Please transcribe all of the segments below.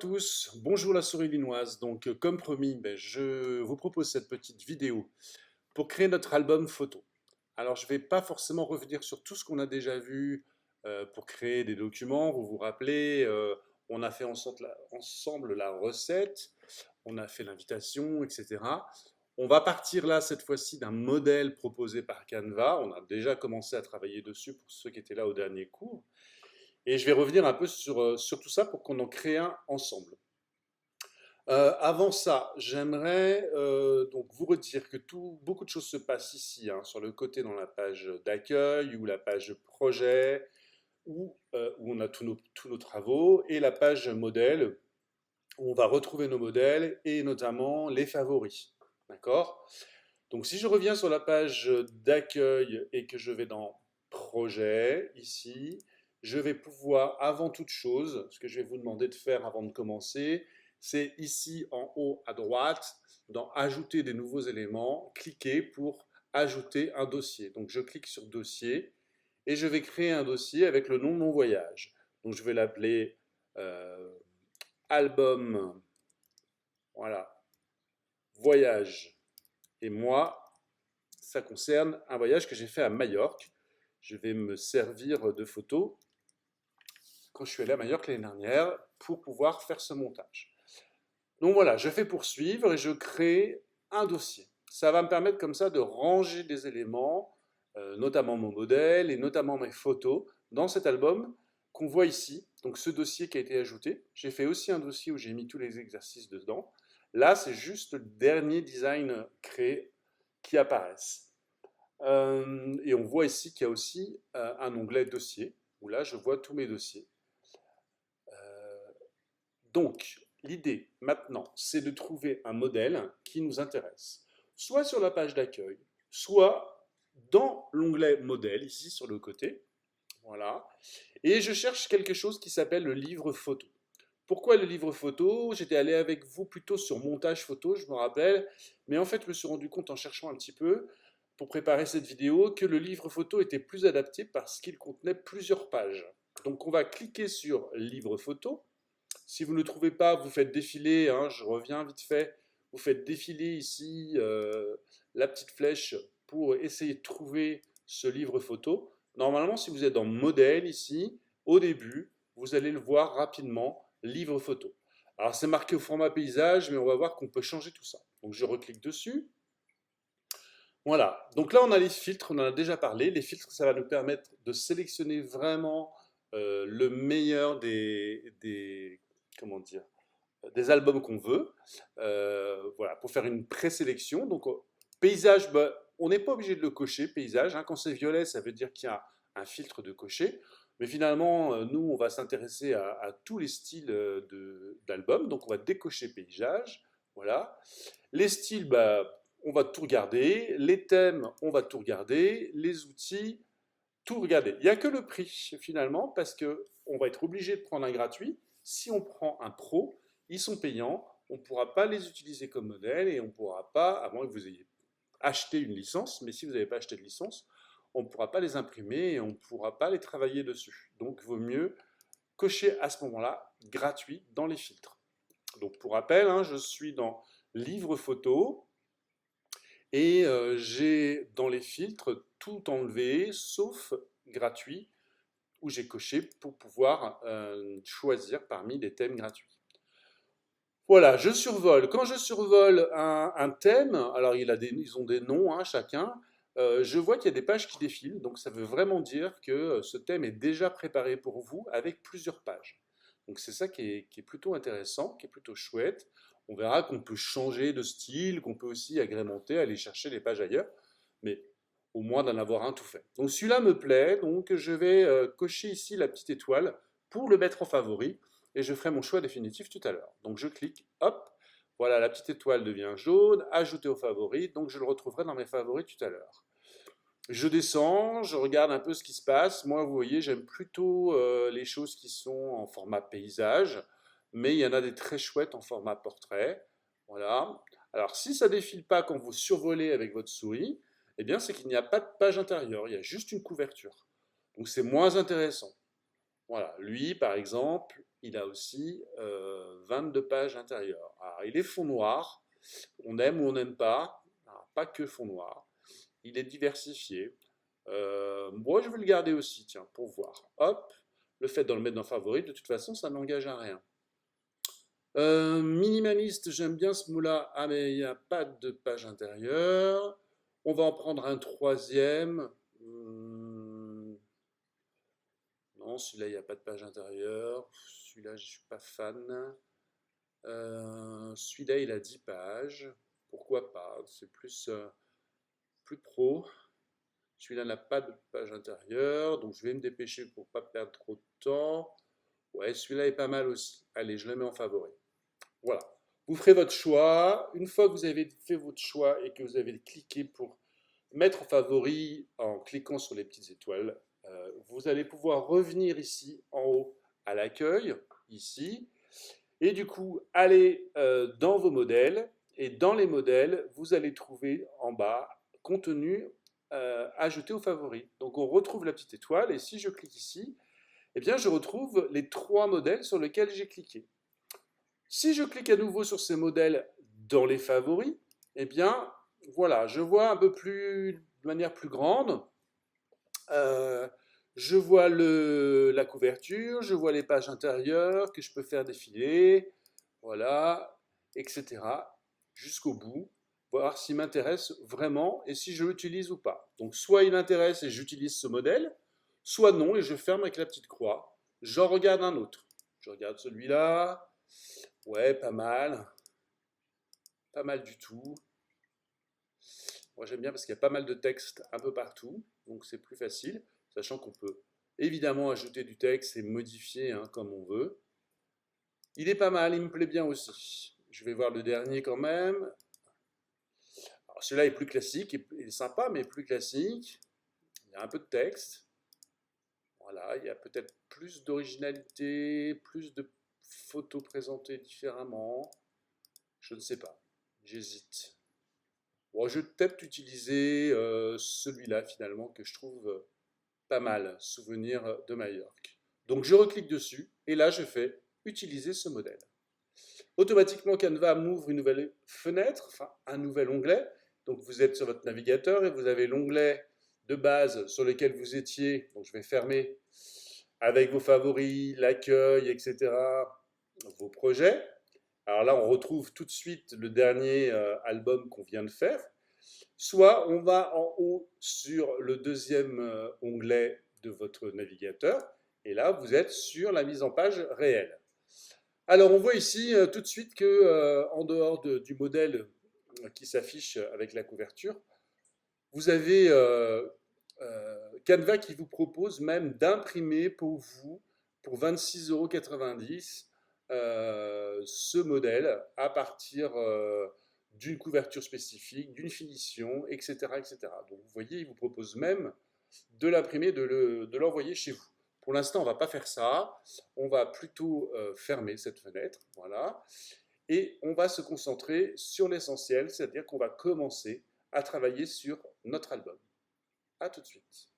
tous, bonjour la souris linoise. Donc, comme promis, je vous propose cette petite vidéo pour créer notre album photo. Alors, je ne vais pas forcément revenir sur tout ce qu'on a déjà vu pour créer des documents. Vous vous rappelez, on a fait ensemble la recette, on a fait l'invitation, etc. On va partir là, cette fois-ci, d'un modèle proposé par Canva. On a déjà commencé à travailler dessus pour ceux qui étaient là au dernier cours. Et je vais revenir un peu sur tout ça pour qu'on en crée un ensemble. Avant ça, j'aimerais donc vous redire que beaucoup de choses se passent ici, hein, sur le côté dans la page d'accueil ou la page projet, où on a tous nos travaux, et la page modèle, où on va retrouver nos modèles et notamment les favoris. D'accord? Donc si je reviens sur la page d'accueil et que je vais dans projet, ici, je vais pouvoir, avant toute chose, ce que je vais vous demander de faire avant de commencer, c'est ici en haut à droite, dans ajouter des nouveaux éléments, cliquer pour ajouter un dossier. Donc je clique sur dossier et je vais créer un dossier avec le nom de mon voyage. Donc je vais l'appeler euh, album, voilà, voyage. Et moi, ça concerne un voyage que j'ai fait à Majorque. Je vais me servir de photos quand je suis allé à Majorque l'année dernière pour pouvoir faire ce montage. Donc voilà, je fais poursuivre et je crée un dossier. Ça va me permettre comme ça de ranger des éléments, notamment mon modèle et notamment mes photos, dans cet album qu'on voit ici. Donc ce dossier qui a été ajouté. J'ai fait aussi un dossier où j'ai mis tous les exercices dedans. Là, c'est juste le dernier design créé qui apparaissent. Et on voit ici qu'il y a aussi un onglet dossier, où là je vois tous mes dossiers. Donc, l'idée maintenant, c'est de trouver un modèle qui nous intéresse, soit sur la page d'accueil, soit dans l'onglet modèle, ici sur le côté. Voilà. Et je cherche quelque chose qui s'appelle le livre photo. Pourquoi le livre photo? J'étais allé avec vous plutôt sur montage photo, je me rappelle, mais en fait, je me suis rendu compte en cherchant un petit peu pour préparer cette vidéo que le livre photo était plus adapté parce qu'il contenait plusieurs pages. Donc, on va cliquer sur livre photo. Si vous ne le trouvez pas, vous faites défiler, hein, je reviens vite fait, vous faites défiler ici la petite flèche pour essayer de trouver ce livre photo. Normalement, si vous êtes dans modèle ici, au début, vous allez le voir rapidement, livre photo. Alors c'est marqué au format paysage, mais on va voir qu'on peut changer tout ça. Donc je reclique dessus. Voilà, donc là on a les filtres, on en a déjà parlé. Les filtres, ça va nous permettre de sélectionner vraiment le meilleur comment dire, des albums qu'on veut. Voilà, pour faire une présélection. Donc paysage, bah, on n'est pas obligé de le cocher, paysage, hein. Quand c'est violet, ça veut dire qu'il y a un filtre de cocher. Mais finalement, nous, on va s'intéresser à tous les styles d'albums. Donc on va décocher paysage. Voilà. Les styles, bah, on va tout regarder. Les thèmes, on va tout regarder. Les outils, tout regarder. Il n'y a que le prix finalement parce que on va être obligé de prendre un gratuit. Si on prend un pro, ils sont payants. On ne pourra pas les utiliser comme modèle et on ne pourra pas, à moins que vous ayez acheté une licence, mais si vous n'avez pas acheté de licence, on ne pourra pas les imprimer et on ne pourra pas les travailler dessus. Donc, il vaut mieux cocher à ce moment-là gratuit dans les filtres. Donc, pour rappel, hein, je suis dans livre photo, et j'ai dans les filtres tout enlevé, sauf gratuit, où j'ai coché pour pouvoir choisir parmi les thèmes gratuits. Voilà, je survole. Quand je survole un thème, alors ils ont des noms, hein, chacun, je vois qu'il y a des pages qui défilent, donc ça veut vraiment dire que ce thème est déjà préparé pour vous avec plusieurs pages. Donc c'est ça qui est plutôt intéressant, qui est plutôt chouette. On verra qu'on peut changer de style, qu'on peut aussi agrémenter, aller chercher les pages ailleurs, mais au moins d'en avoir un tout fait. Donc celui-là me plaît, donc je vais cocher ici la petite étoile pour le mettre en favori et je ferai mon choix définitif tout à l'heure. Donc je clique, hop, voilà, la petite étoile devient jaune, ajouter aux favoris, donc je le retrouverai dans mes favoris tout à l'heure. Je descends, je regarde un peu ce qui se passe. Moi, vous voyez, j'aime plutôt les choses qui sont en format paysage, mais il y en a des très chouettes en format portrait. Voilà. Alors, si ça défile pas quand vous survolez avec votre souris, eh bien, c'est qu'il n'y a pas de page intérieure, il y a juste une couverture. Donc, c'est moins intéressant. Voilà. Lui, par exemple, il a aussi 22 pages intérieures. Alors, il est fond noir, on aime ou on n'aime pas, alors, pas que fond noir, il est diversifié. Moi, je vais le garder aussi, tiens, pour voir. Hop, le fait de le mettre dans favori, de toute façon, ça n'engage à rien. Minimaliste, j'aime bien ce mot-là. Ah, mais il n'y a pas de page intérieure. On va en prendre un troisième. Non, celui-là, il n'y a pas de page intérieure. Celui-là, je ne suis pas fan. Celui-là, il a 10 pages. Pourquoi pas? C'est plus pro. Celui-là n'a pas de page intérieure, donc je vais me dépêcher pour ne pas perdre trop de temps. Ouais, celui-là est pas mal aussi. Allez, je le mets en favori. Voilà. Vous ferez votre choix. Une fois que vous avez fait votre choix et que vous avez cliqué pour mettre en favori en cliquant sur les petites étoiles, vous allez pouvoir revenir ici en haut à l'accueil, ici, et du coup aller dans vos modèles, et dans les modèles, vous allez trouver en bas contenu ajouté aux favoris. Donc on retrouve la petite étoile, et si je clique ici, eh bien je retrouve les 3 modèles sur lesquels j'ai cliqué. Si je clique à nouveau sur ces modèles dans les favoris, eh bien voilà, je vois un peu plus, de manière plus grande, je vois la couverture, je vois les pages intérieures que je peux faire défiler, voilà, etc. jusqu'au bout, voir s'il m'intéresse vraiment et si je l'utilise ou pas. Donc soit il m'intéresse et j'utilise ce modèle, soit non et je ferme avec la petite croix. J'en regarde un autre. Je regarde celui-là, ouais, pas mal du tout. Moi j'aime bien parce qu'il y a pas mal de texte un peu partout, donc c'est plus facile, sachant qu'on peut évidemment ajouter du texte et modifier comme on veut. Il est pas mal, il me plaît bien aussi. Je vais voir le dernier quand même. Alors celui-là est plus classique, il est sympa mais plus classique. Il y a un peu de texte. Voilà, il y a peut-être plus d'originalité, plus de photos présentées différemment. Je ne sais pas, j'hésite. Bon, je vais peut-être utiliser celui-là finalement que je trouve pas mal, Souvenir de Majorque. Donc je reclique dessus et là je fais utiliser ce modèle. Automatiquement Canva m'ouvre une nouvelle fenêtre, enfin un nouvel onglet. Donc vous êtes sur votre navigateur et vous avez l'onglet de base sur lequel vous étiez. Donc je vais fermer avec vos favoris, l'accueil, etc. Vos projets. Alors là on retrouve tout de suite le dernier album qu'on vient de faire. Soit on va en haut sur le deuxième onglet de votre navigateur, et là vous êtes sur la mise en page réelle. Alors on voit ici tout de suite que en dehors du modèle qui s'affiche avec la couverture, vous avez Canva qui vous propose même d'imprimer pour vous, pour 26,90 € ce modèle à partir d'une couverture spécifique, d'une finition, etc., etc. Donc vous voyez, il vous propose même de l'imprimer, de l'envoyer chez vous. Pour l'instant, on ne va pas faire ça. On va plutôt fermer cette fenêtre. Voilà. Et on va se concentrer sur l'essentiel, c'est-à-dire qu'on va commencer à travailler sur notre album. A tout de suite.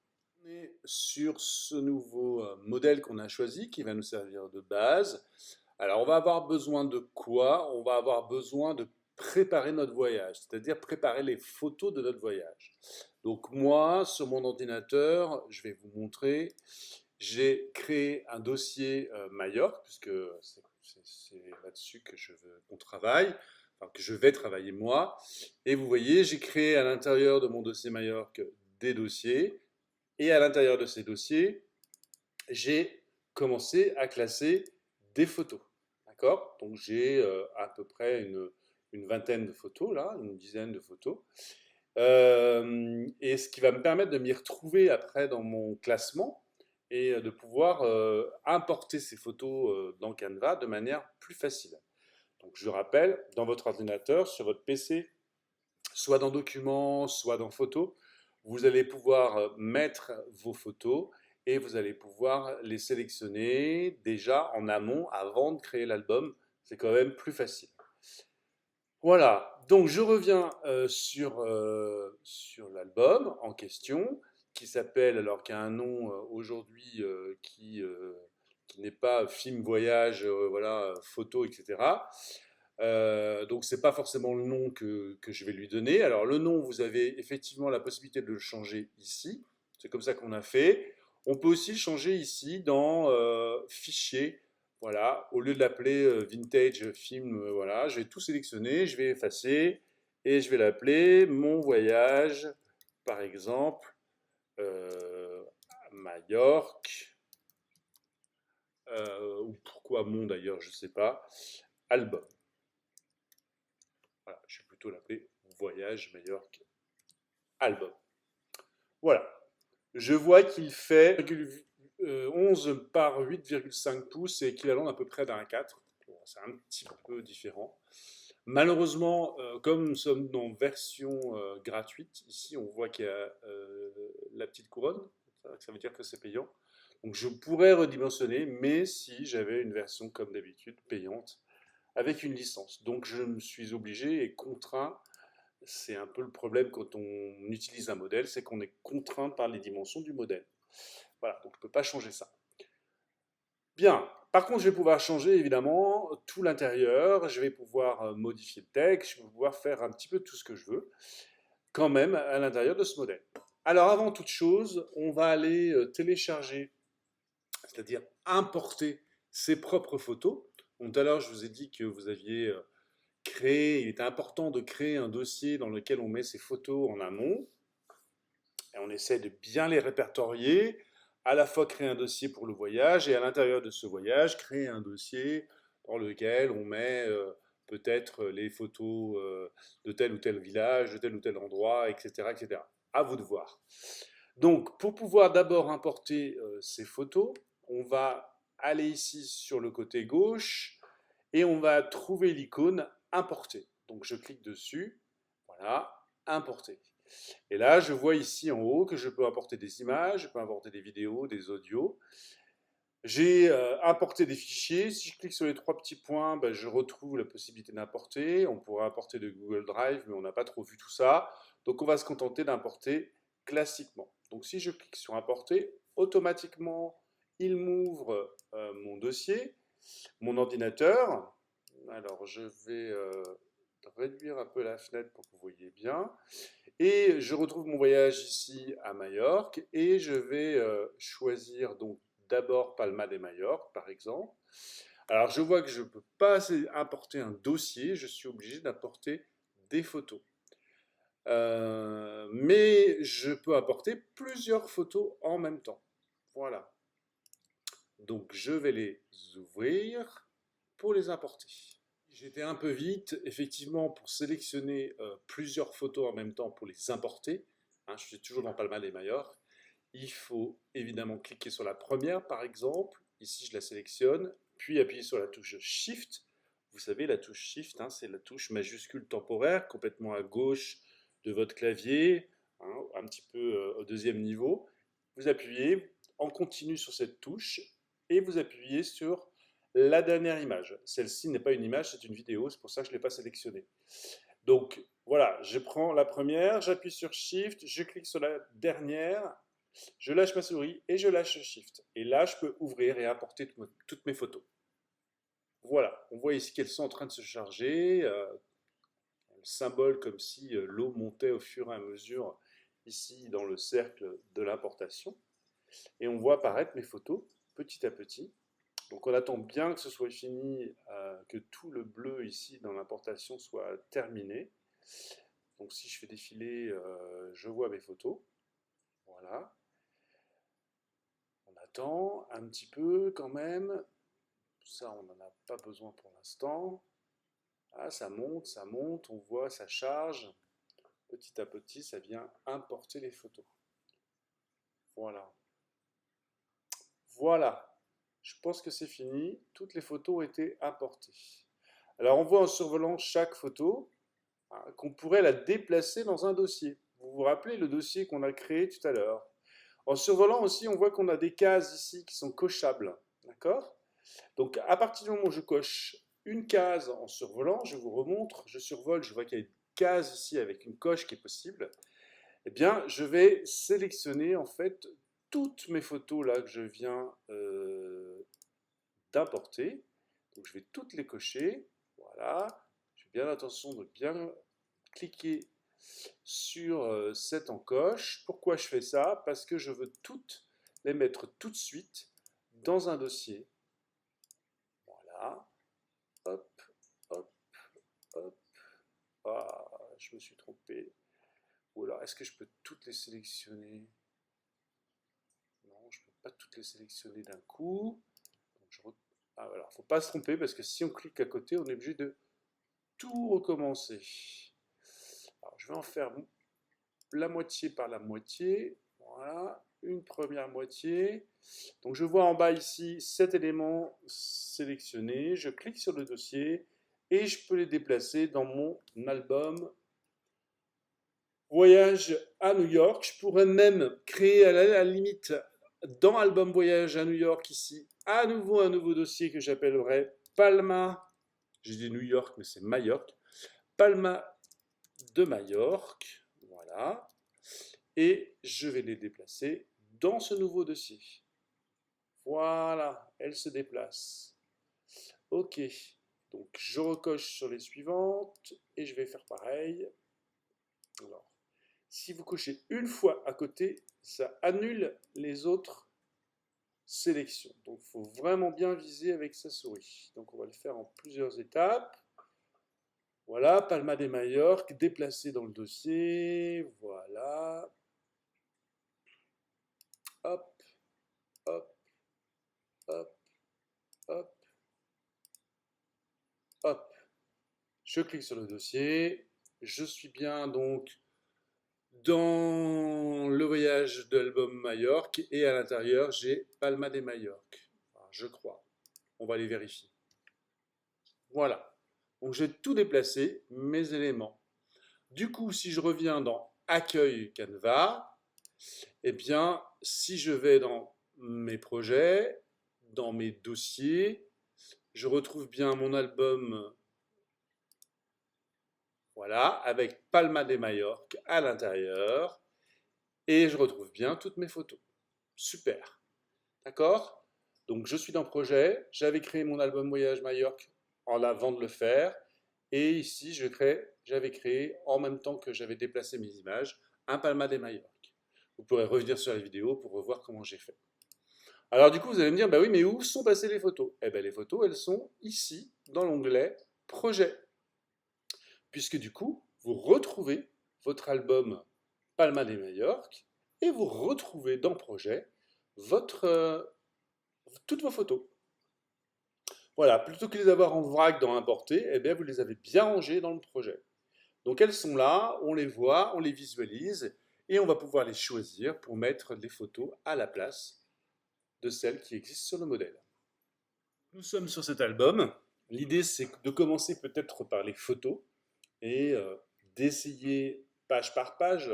On est sur ce nouveau modèle qu'on a choisi, qui va nous servir de base. Alors, on va avoir besoin de quoi? On va avoir besoin de préparer notre voyage, c'est-à-dire préparer les photos de notre voyage. Donc moi, sur mon ordinateur, je vais vous montrer, j'ai créé un dossier Majorque, puisque c'est là-dessus que je veux qu'on travaille, enfin que je vais travailler moi. Et vous voyez, j'ai créé à l'intérieur de mon dossier Majorque des dossiers, et à l'intérieur de ces dossiers, j'ai commencé à classer des photos. D'accord? Donc j'ai à peu près une vingtaine de photos, là, une dizaine de photos. Et ce qui va me permettre de m'y retrouver après dans mon classement et de pouvoir importer ces photos dans Canva de manière plus facile. Donc je rappelle, dans votre ordinateur, sur votre PC, soit dans Documents, soit dans Photos, vous allez pouvoir mettre vos photos et vous allez pouvoir les sélectionner déjà en amont avant de créer l'album. C'est quand même plus facile. Voilà, donc je reviens sur l'album en question qui s'appelle, alors qui a un nom aujourd'hui qui qui n'est pas film, voyage, voilà, photo, etc. Donc, ce n'est pas forcément le nom que je vais lui donner. Alors, le nom, vous avez effectivement la possibilité de le changer ici. C'est comme ça qu'on a fait. On peut aussi le changer ici dans Fichier. Voilà, au lieu de l'appeler Vintage Film, voilà, je vais tout sélectionner, je vais effacer et je vais l'appeler Mon voyage, par exemple, à Majorque, ou pourquoi Mon d'ailleurs, je ne sais pas, album. Voilà, je vais plutôt l'appeler Voyage Majorque album. Voilà. Je vois qu'il fait 11 par 8,5 pouces, c'est équivalent à peu près d'un 4. Bon, c'est un petit peu différent. Malheureusement, comme nous sommes dans version gratuite, ici on voit qu'il y a la petite couronne, ça veut dire que c'est payant. Donc je pourrais redimensionner, mais si j'avais une version comme d'habitude payante avec une licence. Donc je me suis obligé et contraint. C'est un peu le problème quand on utilise un modèle, c'est qu'on est contraint par les dimensions du modèle. Voilà, donc on ne peut pas changer ça. Bien, par contre, je vais pouvoir changer évidemment tout l'intérieur, je vais pouvoir modifier le texte, je vais pouvoir faire un petit peu tout ce que je veux, quand même à l'intérieur de ce modèle. Alors avant toute chose, on va aller télécharger, c'est-à-dire importer ses propres photos. Donc, tout à l'heure, je vous ai dit que vous aviez créé, il est important de créer un dossier dans lequel on met ses photos en amont. Et on essaie de bien les répertorier, à la fois créer un dossier pour le voyage et à l'intérieur de ce voyage, créer un dossier dans lequel on met peut-être les photos de tel ou tel village, de tel ou tel endroit, etc., etc. À vous de voir. Donc, pour pouvoir d'abord importer ces photos, on va aller ici sur le côté gauche et on va trouver l'icône importer. Donc, je clique dessus, voilà, importer. Et là, je vois ici en haut que je peux importer des images, je peux importer des vidéos, des audios. J'ai importé des fichiers. Si je clique sur les trois petits points, ben, je retrouve la possibilité d'importer. On pourrait importer de Google Drive, mais on n'a pas trop vu tout ça. Donc, on va se contenter d'importer classiquement. Donc, si je clique sur importer, automatiquement, il m'ouvre mon dossier, mon ordinateur. Alors, je vais réduire un peu la fenêtre pour que vous voyez bien. Et je retrouve mon voyage ici à Majorque et je vais choisir donc d'abord Palma de Majorque par exemple. Alors je vois que je ne peux pas importer un dossier, je suis obligé d'importer des photos. Mais je peux apporter plusieurs photos en même temps. Voilà. Donc je vais les ouvrir pour les importer. J'étais un peu vite, effectivement, pour sélectionner plusieurs photos en même temps pour les importer. Hein, je suis toujours dans Palma de Majorque. Il faut évidemment cliquer sur la première, par exemple. Ici, je la sélectionne, puis appuyer sur la touche Shift. Vous savez, la touche Shift, hein, c'est la touche majuscule temporaire, complètement à gauche de votre clavier, hein, un petit peu au deuxième niveau. Vous appuyez en continu sur cette touche et vous appuyez sur la dernière image. Celle-ci n'est pas une image, c'est une vidéo, c'est pour ça que je ne l'ai pas sélectionnée. Donc voilà, je prends la première, j'appuie sur Shift, je clique sur la dernière, je lâche ma souris et je lâche Shift. Et là, je peux ouvrir et importer toutes mes photos. Voilà, on voit ici qu'elles sont en train de se charger. Le symbole comme si l'eau montait au fur et à mesure ici dans le cercle de l'importation. Et on voit apparaître mes photos petit à petit. Donc on attend bien que ce soit fini, que tout le bleu ici dans l'importation soit terminé. Donc si je fais défiler, je vois mes photos. Voilà. On attend un petit peu quand même. Ça, on n'en a pas besoin pour l'instant. Ah, ça monte, on voit, ça charge. Petit à petit, ça vient importer les photos. Voilà. Voilà. Je pense que c'est fini. Toutes les photos ont été importées. Alors, on voit en survolant chaque photo hein, qu'on pourrait la déplacer dans un dossier. Vous vous rappelez le dossier qu'on a créé tout à l'heure. En survolant aussi, on voit qu'on a des cases ici qui sont cochables. D'accord? Donc, à partir du moment où je coche une case en survolant, je vous remontre, je survole, je vois qu'il y a une case ici avec une coche qui est possible. Eh bien, je vais sélectionner en fait toutes mes photos là que je viens d'importer. Donc je vais toutes les cocher. Voilà. Je fais bien attention de bien cliquer sur cette encoche. Pourquoi je fais ça? Parce que je veux toutes les mettre tout de suite dans un dossier. Voilà. Hop, hop, hop. Ah, je me suis trompé. Ou alors, est-ce que je peux toutes les sélectionner? Non, je ne peux pas toutes les sélectionner d'un coup. Donc ah, voilà, faut pas se tromper parce que si on clique à côté, on est obligé de tout recommencer. Alors, je vais en faire la moitié par la moitié. Voilà, une première moitié. Donc je vois en bas ici 7 éléments sélectionnés. Je clique sur le dossier et je peux les déplacer dans mon album Voyage à New York. Je pourrais même créer à la limite dans Album Voyage à New York ici à nouveau un nouveau dossier que j'appellerai Palma. J'ai dit New York mais c'est Majorque. Palma de Majorque. Voilà. Et je vais les déplacer dans ce nouveau dossier. Voilà, elle se déplace. Ok, donc je recoche sur les suivantes et je vais faire pareil. Alors, si vous cochez une fois à côté, ça annule les autres sélections. Donc il faut vraiment bien viser avec sa souris. Donc on va le faire en plusieurs étapes. Voilà, Palma de Majorque, déplacé dans le dossier. Voilà. Hop, hop, hop, hop, hop. Je clique sur le dossier. Je suis bien donc dans le voyage de l'album Majorque et à l'intérieur j'ai Palma de Majorque. Enfin, je crois. On va les vérifier. Voilà. Donc j'ai tout déplacé, mes éléments. Du coup, si je reviens dans Accueil Canva, eh bien, si je vais dans mes projets, dans mes dossiers, je retrouve bien mon album, voilà, avec Palma de Majorque à l'intérieur, et je retrouve bien toutes mes photos. Super. D'accord? Donc je suis dans projet, j'avais créé mon album Voyage Majorque avant de le faire, et ici j'avais créé en même temps que j'avais déplacé mes images un Palma de Majorque. Vous pourrez revenir sur la vidéo pour revoir comment j'ai fait. Alors du coup vous allez me dire, bah oui mais où sont passées les photos? Eh bien les photos elles sont ici dans l'onglet projet, puisque du coup vous retrouvez votre album Palma de Majorque et vous retrouvez dans projet toutes vos photos. Voilà, plutôt que les avoir en vrac dans Importer, eh bien, vous les avez bien rangées dans le projet. Donc elles sont là, on les voit, on les visualise, et on va pouvoir les choisir pour mettre les photos à la place de celles qui existent sur le modèle. Nous sommes sur cet album. L'idée, c'est de commencer peut-être par les photos et d'essayer, page par page,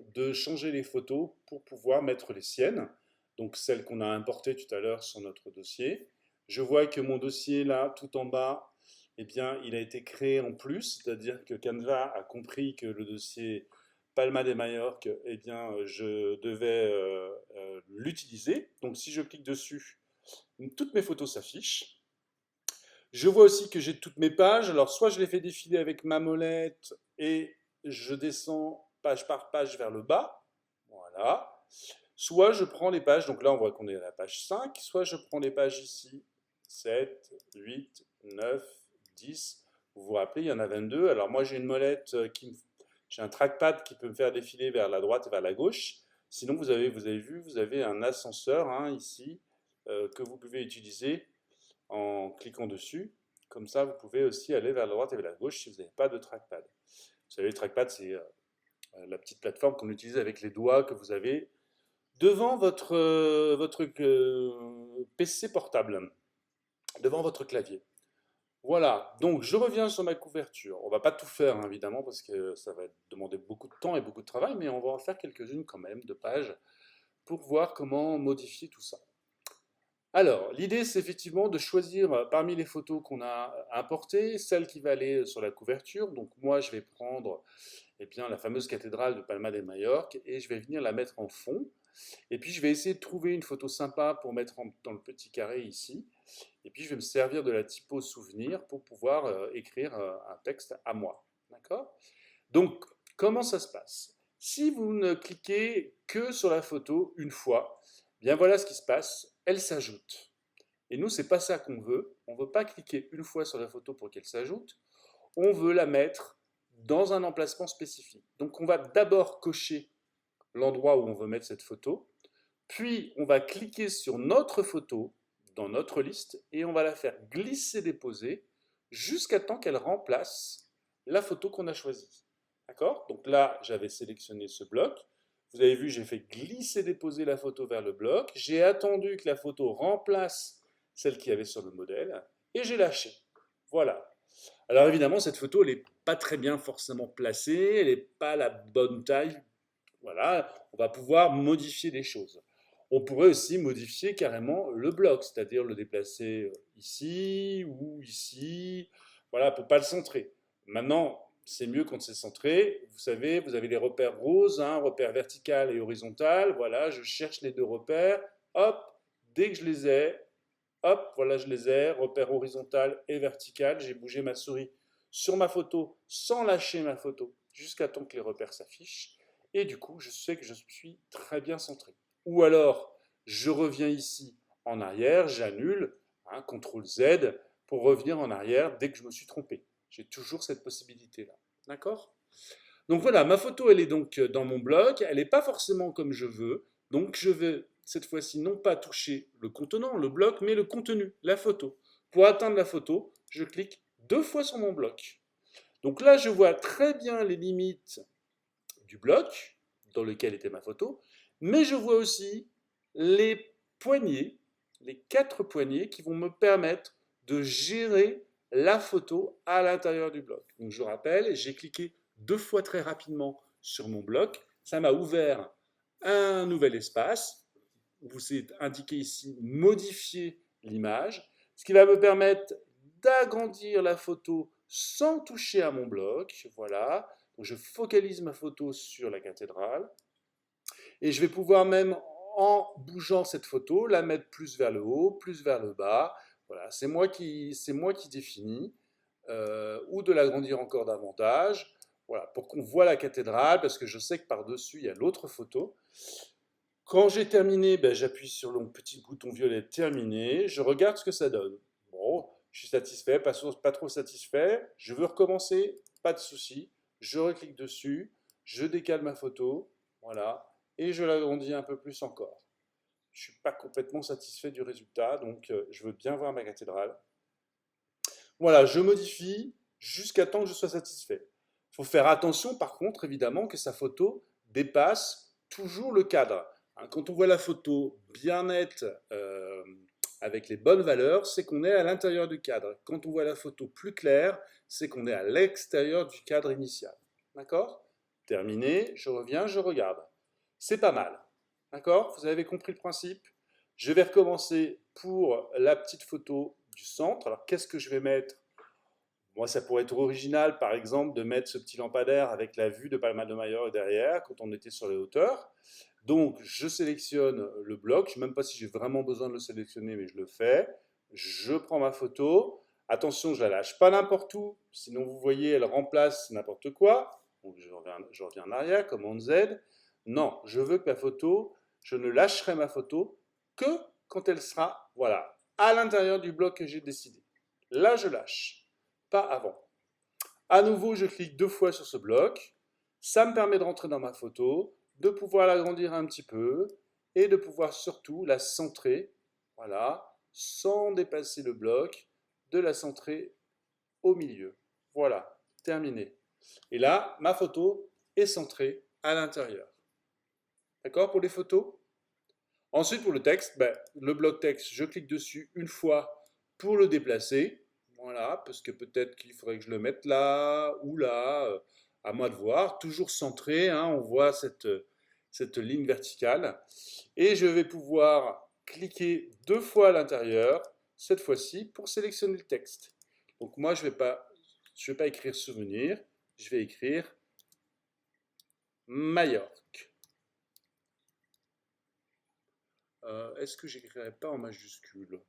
de changer les photos pour pouvoir mettre les siennes, donc celles qu'on a importées tout à l'heure sur notre dossier. Je vois que mon dossier là, tout en bas, eh bien, il a été créé en plus, c'est-à-dire que Canva a compris que le dossier Palma de Majorque, eh bien, je devais l'utiliser. Donc si je clique dessus, toutes mes photos s'affichent. Je vois aussi que j'ai toutes mes pages. Alors soit je les fais défiler avec ma molette et je descends page par page vers le bas. Voilà. Soit je prends les pages, donc là on voit qu'on est à la page 5, soit je prends les pages ici, 7, 8, 9, 10. Vous vous rappelez, il y en a 22. Alors moi j'ai une molette j'ai un trackpad qui peut me faire défiler vers la droite et vers la gauche. Sinon vous avez vu, vous avez un ascenseur hein, ici que vous pouvez utiliser en cliquant dessus. Comme ça vous pouvez aussi aller vers la droite et vers la gauche si vous n'avez pas de trackpad. Vous savez, le trackpad c'est la petite plateforme qu'on utilise avec les doigts que vous avez devant votre PC portable, devant votre clavier. Voilà, donc je reviens sur ma couverture. On ne va pas tout faire hein, évidemment parce que ça va demander beaucoup de temps et beaucoup de travail, mais on va en faire quelques-unes quand même de pages pour voir comment modifier tout ça. Alors, l'idée c'est effectivement de choisir parmi les photos qu'on a importées, celle qui va aller sur la couverture. Donc moi je vais prendre eh bien, la fameuse cathédrale de Palma de Majorque et je vais venir la mettre en fond. Et puis je vais essayer de trouver une photo sympa pour mettre dans le petit carré ici. Et puis je vais me servir de la typo souvenir pour pouvoir écrire un texte à moi. D'accord? Donc, comment ça se passe? Si vous ne cliquez que sur la photo une fois, bien voilà ce qui se passe, elle s'ajoute. Et nous, c'est pas ça qu'on veut. On ne veut pas cliquer une fois sur la photo pour qu'elle s'ajoute. On veut la mettre dans un emplacement spécifique. Donc, on va d'abord cocher l'endroit où on veut mettre cette photo, puis on va cliquer sur notre photo dans notre liste et on va la faire glisser-déposer jusqu'à temps qu'elle remplace la photo qu'on a choisie. D'accord? Donc là, j'avais sélectionné ce bloc. Vous avez vu, j'ai fait glisser-déposer la photo vers le bloc. J'ai attendu que la photo remplace celle qu'il y avait sur le modèle et j'ai lâché. Voilà. Alors évidemment, cette photo, elle n'est pas très bien forcément placée, elle n'est pas la bonne taille. Voilà, on va pouvoir modifier des choses. On pourrait aussi modifier carrément le bloc, c'est-à-dire le déplacer ici ou ici, voilà, pour ne pas le centrer. Maintenant, c'est mieux quand c'est centré. Vous savez, vous avez les repères roses, hein, repères vertical et horizontal. Voilà, je cherche les deux repères. Hop, dès que je les ai, hop, voilà, je les ai. Repère horizontal et vertical. J'ai bougé ma souris sur ma photo sans lâcher ma photo jusqu'à temps que les repères s'affichent. Et du coup, je sais que je suis très bien centré. Ou alors, je reviens ici en arrière, j'annule, hein, CTRL Z, pour revenir en arrière dès que je me suis trompé. J'ai toujours cette possibilité-là. D'accord? Donc voilà, ma photo, elle est donc dans mon bloc. Elle n'est pas forcément comme je veux. Donc je vais cette fois-ci non pas toucher le contenant, le bloc, mais le contenu, la photo. Pour atteindre la photo, je clique 2 fois sur mon bloc. Donc là, je vois très bien les limites du bloc dans lequel était ma photo, mais je vois aussi les poignées, les 4 poignées qui vont me permettre de gérer la photo à l'intérieur du bloc. Donc je rappelle, j'ai cliqué 2 fois très rapidement sur mon bloc, ça m'a ouvert un nouvel espace, vous êtes indiqué ici modifier l'image, ce qui va me permettre d'agrandir la photo sans toucher à mon bloc, voilà. Donc je focalise ma photo sur la cathédrale. Et je vais pouvoir même, en bougeant cette photo, la mettre plus vers le haut, plus vers le bas. Voilà, c'est moi qui définis. Ou de l'agrandir encore davantage. Voilà, pour qu'on voit la cathédrale, parce que je sais que par-dessus, il y a l'autre photo. Quand j'ai terminé, ben, j'appuie sur le petit bouton violet terminé. Je regarde ce que ça donne. Bon, je suis satisfait, pas trop satisfait. Je veux recommencer, pas de souci. Je reclique dessus, je décale ma photo, voilà, et je l'agrandis un peu plus encore. Je ne suis pas complètement satisfait du résultat, donc je veux bien voir ma cathédrale. Voilà, je modifie jusqu'à temps que je sois satisfait. Il faut faire attention, par contre, évidemment, que sa photo dépasse toujours le cadre. Hein, quand on voit la photo bien nette, avec les bonnes valeurs, c'est qu'on est à l'intérieur du cadre. Quand on voit la photo plus claire, c'est qu'on est à l'extérieur du cadre initial. D'accord? Terminé, je reviens, je regarde. C'est pas mal. D'accord? Vous avez compris le principe? Je vais recommencer pour la petite photo du centre. Alors, qu'est-ce que je vais mettre? Moi, ça pourrait être original, par exemple, de mettre ce petit lampadaire avec la vue de Palma de Mallorca derrière, quand on était sur les hauteurs. Donc, je sélectionne le bloc. Je ne sais même pas si j'ai vraiment besoin de le sélectionner, mais je le fais. Je prends ma photo. Attention, je ne la lâche pas n'importe où. Sinon, vous voyez, elle remplace n'importe quoi. Donc, je reviens en arrière, commande Z. Non, je veux que ma photo, je ne lâcherai ma photo que quand elle sera, voilà, à l'intérieur du bloc que j'ai décidé. Là, je lâche, pas avant. À nouveau, je clique 2 fois sur ce bloc. Ça me permet de rentrer dans ma photo, de pouvoir l'agrandir un petit peu et de pouvoir surtout la centrer, voilà, sans dépasser le bloc, de la centrer au milieu. Voilà, terminé. Et là, ma photo est centrée à l'intérieur. D'accord pour les photos? Ensuite, pour le texte, ben, le bloc texte, je clique dessus une fois pour le déplacer. Voilà, parce que peut-être qu'il faudrait que je le mette là ou là, à moi de voir. Toujours centré, hein, on voit cette ligne verticale. Et je vais pouvoir cliquer 2 fois à l'intérieur, cette fois-ci, pour sélectionner le texte. Donc moi, je vais pas écrire souvenir, je vais écrire Majorque. Est-ce que j'écrirai pas en majuscule?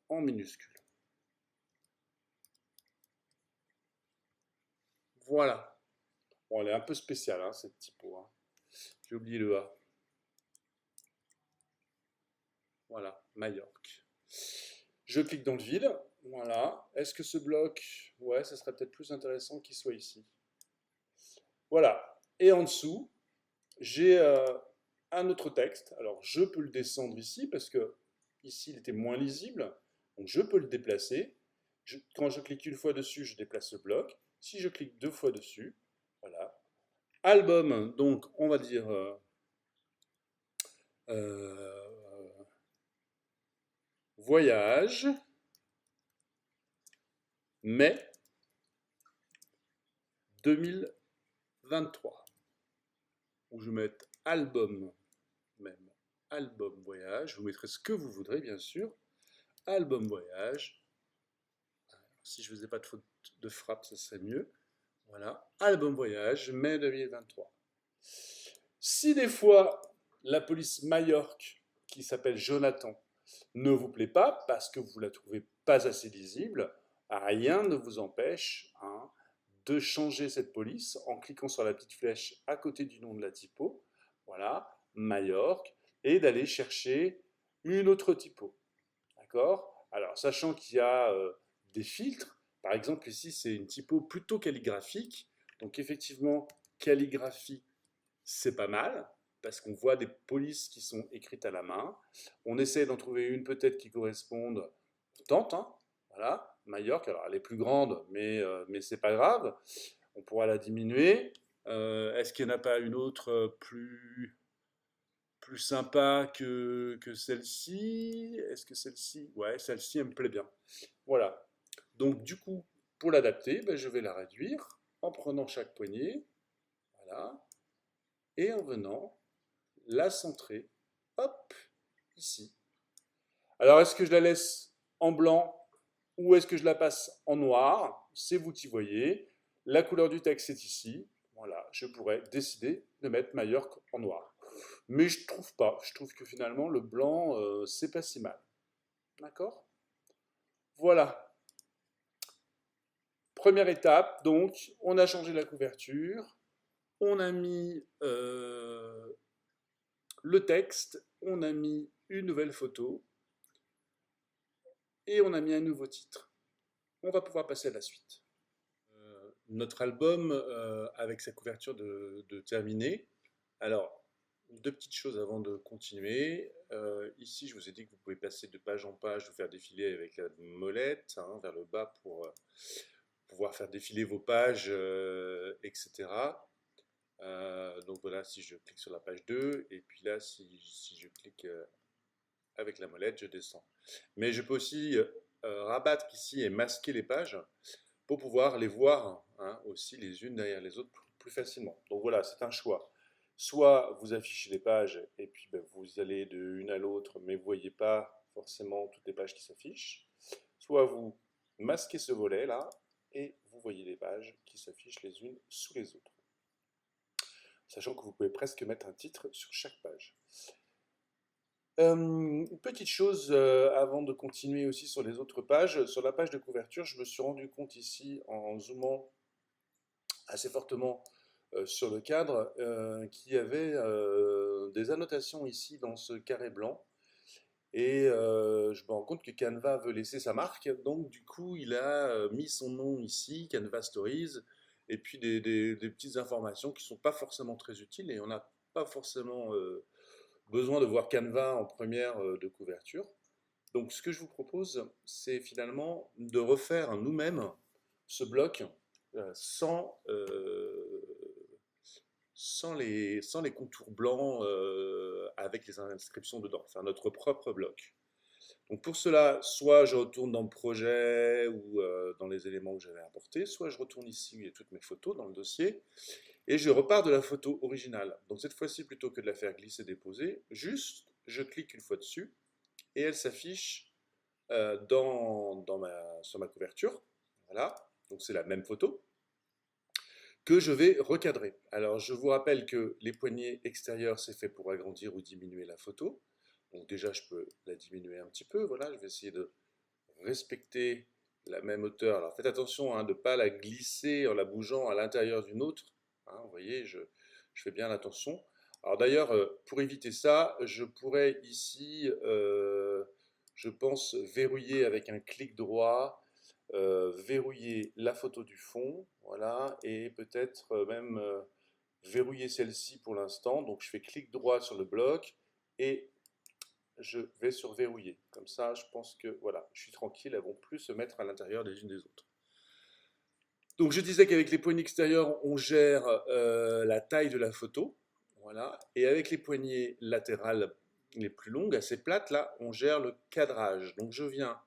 en minuscule. Voilà. Bon, elle est un peu spéciale, hein, cette typo, hein. J'ai oublié le A. Voilà, Majorque. Je clique dans le vide. Voilà. Est-ce que ce bloc, ouais, ça serait peut-être plus intéressant qu'il soit ici. Voilà. Et en dessous, j'ai un autre texte. Alors, je peux le descendre ici parce que ici, il était moins lisible. Donc, je peux le déplacer. Quand je clique une fois dessus, je déplace le bloc. Si je clique deux fois dessus, voilà. Album, donc, on va dire euh, voyage, mai 2023. Ou je vais mettre album, même album voyage. Vous mettrez ce que vous voudrez, bien sûr. Album voyage. Si je ne faisais pas de faute de frappe, ce serait mieux. Voilà, album voyage, mai 2023. Si des fois la police Majorque, qui s'appelle Jonathan, ne vous plaît pas parce que vous la trouvez pas assez lisible, rien ne vous empêche de changer cette police en cliquant sur la petite flèche à côté du nom de la typo, voilà, Majorque, et d'aller chercher une autre typo. D'accord? Alors, sachant qu'il y a des filtres, par exemple ici c'est une typo plutôt calligraphique, donc effectivement calligraphie c'est pas mal, parce qu'on voit des polices qui sont écrites à la main, on essaie d'en trouver une peut-être qui corresponde, on tente, hein, voilà, Majorque, alors elle est plus grande, mais c'est pas grave, on pourra la diminuer. Est-ce qu'il n'y en a pas une autre plus sympa que celle-ci? Est-ce que celle-ci? Ouais, celle-ci, elle me plaît bien. Voilà. Donc, du coup, pour l'adapter, ben, je vais la réduire en prenant chaque poignée. Voilà. Et en venant la centrer. Hop, ici. Alors, est-ce que je la laisse en blanc ou est-ce que je la passe en noir? C'est vous qui voyez. La couleur du texte est ici. Voilà, je pourrais décider de mettre Majorque en noir. Mais je trouve pas. Je trouve que finalement, le blanc, c'est pas si mal. D'accord? Voilà. Première étape, donc, on a changé la couverture, on a mis le texte, on a mis une nouvelle photo et on a mis un nouveau titre. On va pouvoir passer à la suite. Notre album avec sa couverture de terminé. Alors, deux petites choses avant de continuer. Ici, je vous ai dit que vous pouvez passer de page en page, vous faire défiler avec la molette vers le bas pour pouvoir faire défiler vos pages, etc. Donc voilà, si je clique sur la page 2, et puis là, si je clique avec la molette, je descends. Mais je peux aussi rabattre ici et masquer les pages pour pouvoir les voir aussi les unes derrière les autres plus facilement. Donc voilà, c'est un choix. Soit vous affichez les pages et puis ben, vous allez de l'une à l'autre, mais vous ne voyez pas forcément toutes les pages qui s'affichent. Soit vous masquez ce volet là et vous voyez les pages qui s'affichent les unes sous les autres. Sachant que vous pouvez presque mettre un titre sur chaque page. Une petite chose avant de continuer aussi sur les autres pages. Sur la page de couverture, je me suis rendu compte ici en zoomant assez fortement sur le cadre qu'il y avait des annotations ici dans ce carré blanc. Et je me rends compte que Canva veut laisser sa marque. Donc du coup, il a mis son nom ici, Canva Stories, et puis des petites informations qui ne sont pas forcément très utiles et on n'a pas forcément besoin de voir Canva en première de couverture. Donc ce que je vous propose, c'est finalement de refaire nous-mêmes ce bloc sans les contours blancs avec les inscriptions dedans, enfin notre propre bloc. Donc pour cela, soit je retourne dans le projet ou dans les éléments que j'avais importés, soit je retourne ici où il y a toutes mes photos dans le dossier, et je repars de la photo originale. Donc cette fois-ci, plutôt que de la faire glisser-déposer, juste je clique une fois dessus, et elle s'affiche sur ma couverture. Voilà, donc c'est la même photo que je vais recadrer. Alors je vous rappelle que les poignées extérieures, c'est fait pour agrandir ou diminuer la photo. Donc déjà, je peux la diminuer un petit peu. Voilà, je vais essayer de respecter la même hauteur. Alors faites attention hein, de ne pas la glisser en la bougeant à l'intérieur d'une autre. Hein, vous voyez, je fais bien attention. Alors d'ailleurs, pour éviter ça, je pourrais ici, je pense, verrouiller avec un clic droit, verrouiller la photo du fond, voilà, et peut-être même verrouiller celle-ci pour l'instant. Donc je fais clic droit sur le bloc et je vais sur verrouiller. Comme ça, je pense que voilà, je suis tranquille, elles vont plus se mettre à l'intérieur les unes des autres. Donc je disais qu'avec les poignées extérieures, on gère la taille de la photo, voilà, et avec les poignées latérales les plus longues, assez plates, là, on gère le cadrage. Donc je viens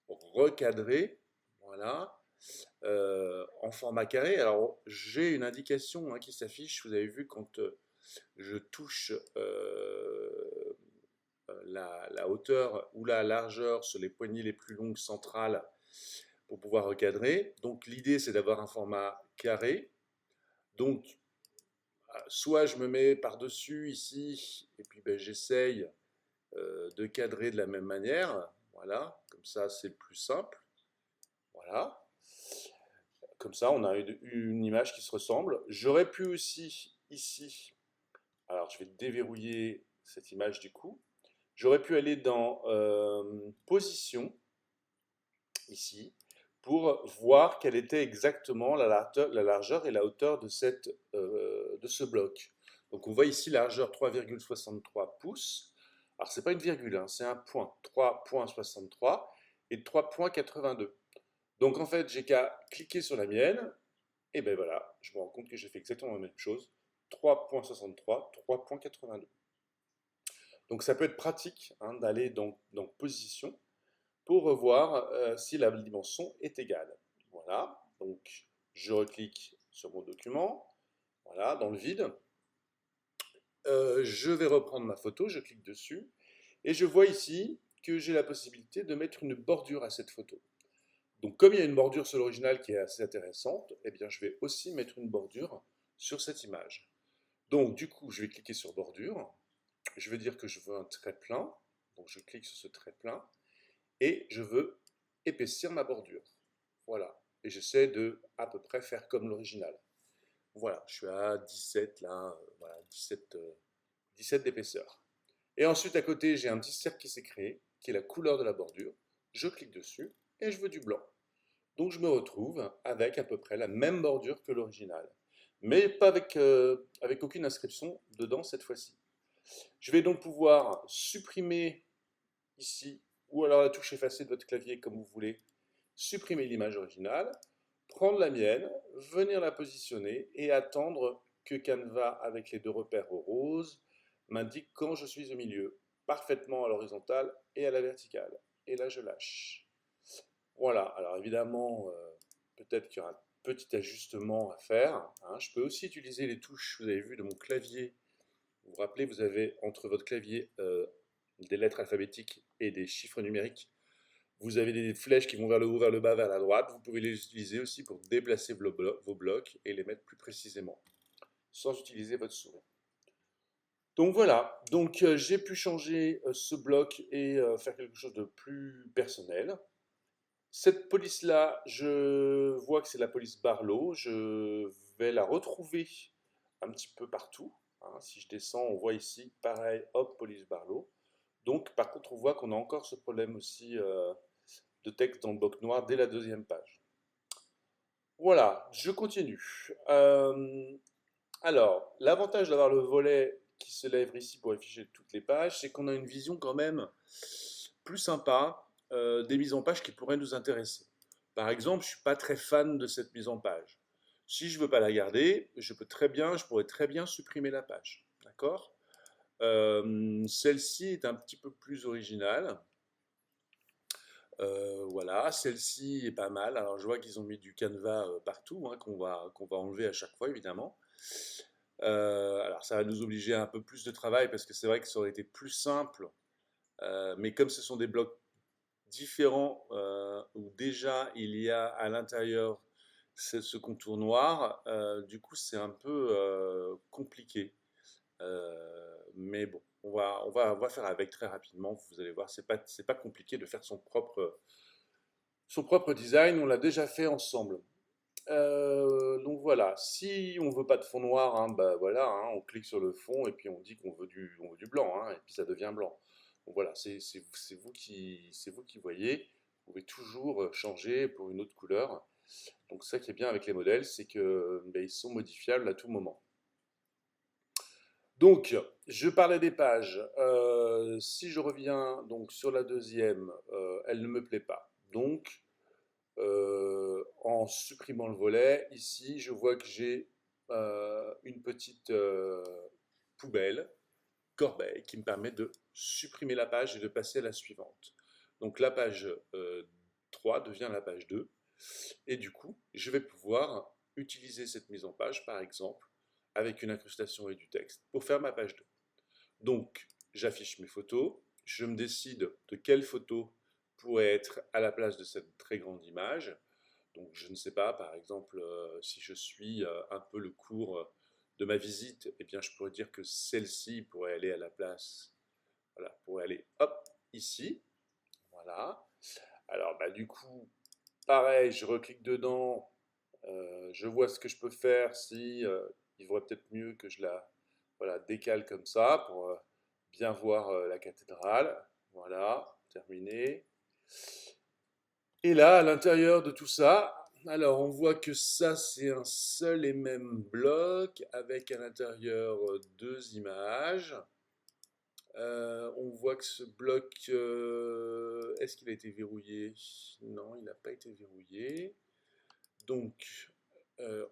recadrer, voilà, en format carré. Alors j'ai une indication hein, qui s'affiche, vous avez vu quand je touche la hauteur ou la largeur sur les poignées les plus longues centrales pour pouvoir recadrer. Donc l'idée c'est d'avoir un format carré. Donc soit je me mets par-dessus ici et puis ben, j'essaye de cadrer de la même manière. Voilà, comme ça c'est le plus simple. Voilà. Comme ça on a une image qui se ressemble. J'aurais pu aussi ici, alors je vais déverrouiller cette image du coup. J'aurais pu aller dans position, ici, pour voir quelle était exactement la largeur et la hauteur de ce bloc. Donc on voit ici la largeur 3,63 pouces. Alors c'est pas une virgule, hein, c'est un point, 3,63 et 3,82. Donc en fait j'ai qu'à cliquer sur la mienne, et ben voilà, je me rends compte que j'ai fait exactement la même chose, 3,63, 3,82. Donc ça peut être pratique hein, d'aller dans position pour revoir si la dimension est égale. Voilà, donc je reclique sur mon document, voilà, dans le vide. Je vais reprendre ma photo, je clique dessus, et je vois ici que j'ai la possibilité de mettre une bordure à cette photo. Donc comme il y a une bordure sur l'original qui est assez intéressante, eh bien je vais aussi mettre une bordure sur cette image. Donc du coup, je vais cliquer sur bordure, je vais dire que je veux un trait plein, donc je clique sur ce trait plein, et je veux épaissir ma bordure. Voilà. Et j'essaie de à peu près faire comme l'original. Voilà, je suis à 17 là, voilà, 17 d'épaisseur. Et ensuite à côté, j'ai un petit cercle qui s'est créé, qui est la couleur de la bordure. Je clique dessus et je veux du blanc. Donc je me retrouve avec à peu près la même bordure que l'original. Mais pas avec aucune inscription dedans cette fois-ci. Je vais donc pouvoir supprimer ici, ou alors la touche effacée de votre clavier comme vous voulez, supprimer l'image originale, prendre la mienne, venir la positionner et attendre que Canva, avec les deux repères roses, m'indique quand je suis au milieu, parfaitement à l'horizontale et à la verticale. Et là, je lâche. Voilà, alors évidemment, peut-être qu'il y aura un petit ajustement à faire. Hein. Je peux aussi utiliser les touches, vous avez vu, de mon clavier. Vous vous rappelez, vous avez entre votre clavier des lettres alphabétiques et des chiffres numériques. Vous avez des flèches qui vont vers le haut, vers le bas, vers la droite. Vous pouvez les utiliser aussi pour déplacer vos blocs et les mettre plus précisément, sans utiliser votre souris. Donc voilà, donc j'ai pu changer ce bloc et faire quelque chose de plus personnel. Cette police-là, je vois que c'est la police Barlow. Je vais la retrouver un petit peu partout. Hein. Si je descends, on voit ici, pareil, hop, police Barlow. Donc, par contre, on voit qu'on a encore ce problème aussi de texte dans le bloc noir dès la deuxième page. Voilà, je continue. Alors, l'avantage d'avoir le volet qui se lève ici pour afficher toutes les pages, c'est qu'on a une vision quand même plus sympa des mises en page qui pourraient nous intéresser. Par exemple, je ne suis pas très fan de cette mise en page. Si je ne veux pas la garder, je pourrais très bien supprimer la page. D'accord. Celle-ci est un petit peu plus originale. Voilà, celle-ci est pas mal. Alors je vois qu'ils ont mis du canevas partout, hein, qu'on va enlever à chaque fois évidemment. Alors ça va nous obliger à un peu plus de travail parce que c'est vrai que ça aurait été plus simple, mais comme ce sont des blocs différents où déjà il y a à l'intérieur ce contour noir, du coup c'est un peu compliqué. Mais bon, on va faire avec très rapidement. Vous allez voir, c'est pas compliqué de faire son propre Son propre design, on l'a déjà fait ensemble. Donc voilà, si on veut pas de fond noir, hein, bah voilà, hein, on clique sur le fond et puis on dit qu'on veut du blanc, hein, et puis ça devient blanc. Donc voilà, c'est vous qui voyez. Vous pouvez toujours changer pour une autre couleur. Donc ça qui est bien avec les modèles, c'est que ben, ils sont modifiables à tout moment. Donc, je parlais des pages. Si je reviens donc sur la deuxième, elle ne me plaît pas. Donc, en supprimant le volet, ici, je vois que j'ai une petite poubelle, corbeille, qui me permet de supprimer la page et de passer à la suivante. Donc la page 3 devient la page 2. Et du coup, je vais pouvoir utiliser cette mise en page, par exemple, avec une incrustation et du texte, pour faire ma page 2. Donc, j'affiche mes photos, je me décide de quelle photo pourrait être à la place de cette très grande image. Donc, je ne sais pas, par exemple, si je suis un peu le cours de ma visite, eh bien, je pourrais dire que celle-ci pourrait aller à la place, voilà, pourrait aller, hop, ici, voilà. Alors, bah, du coup, pareil, je reclique dedans, je vois ce que je peux faire, si il vaudrait peut-être mieux que je la voilà, décale comme ça pour bien voir la cathédrale. Voilà, terminé. Et là, à l'intérieur de tout ça, alors on voit que ça, c'est un seul et même bloc avec à l'intérieur deux images. On voit que ce bloc, est-ce qu'il a été verrouillé? Non, il n'a pas été verrouillé. Donc,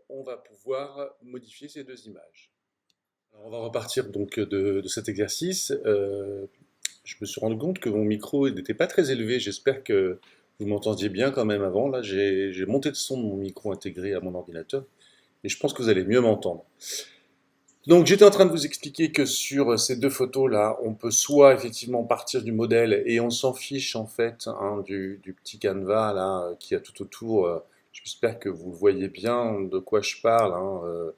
on va pouvoir modifier ces deux images. Alors, on va repartir donc de cet exercice. Je me suis rendu compte que mon micro n'était pas très élevé. J'espère que vous m'entendiez bien quand même avant. Là, j'ai monté le son de mon micro intégré à mon ordinateur et je pense que vous allez mieux m'entendre. Donc, j'étais en train de vous expliquer que sur ces deux photos-là, on peut soit effectivement partir du modèle et on s'en fiche en fait hein, du petit canevas là qui a tout autour. J'espère que vous voyez bien de quoi je parle. Hein,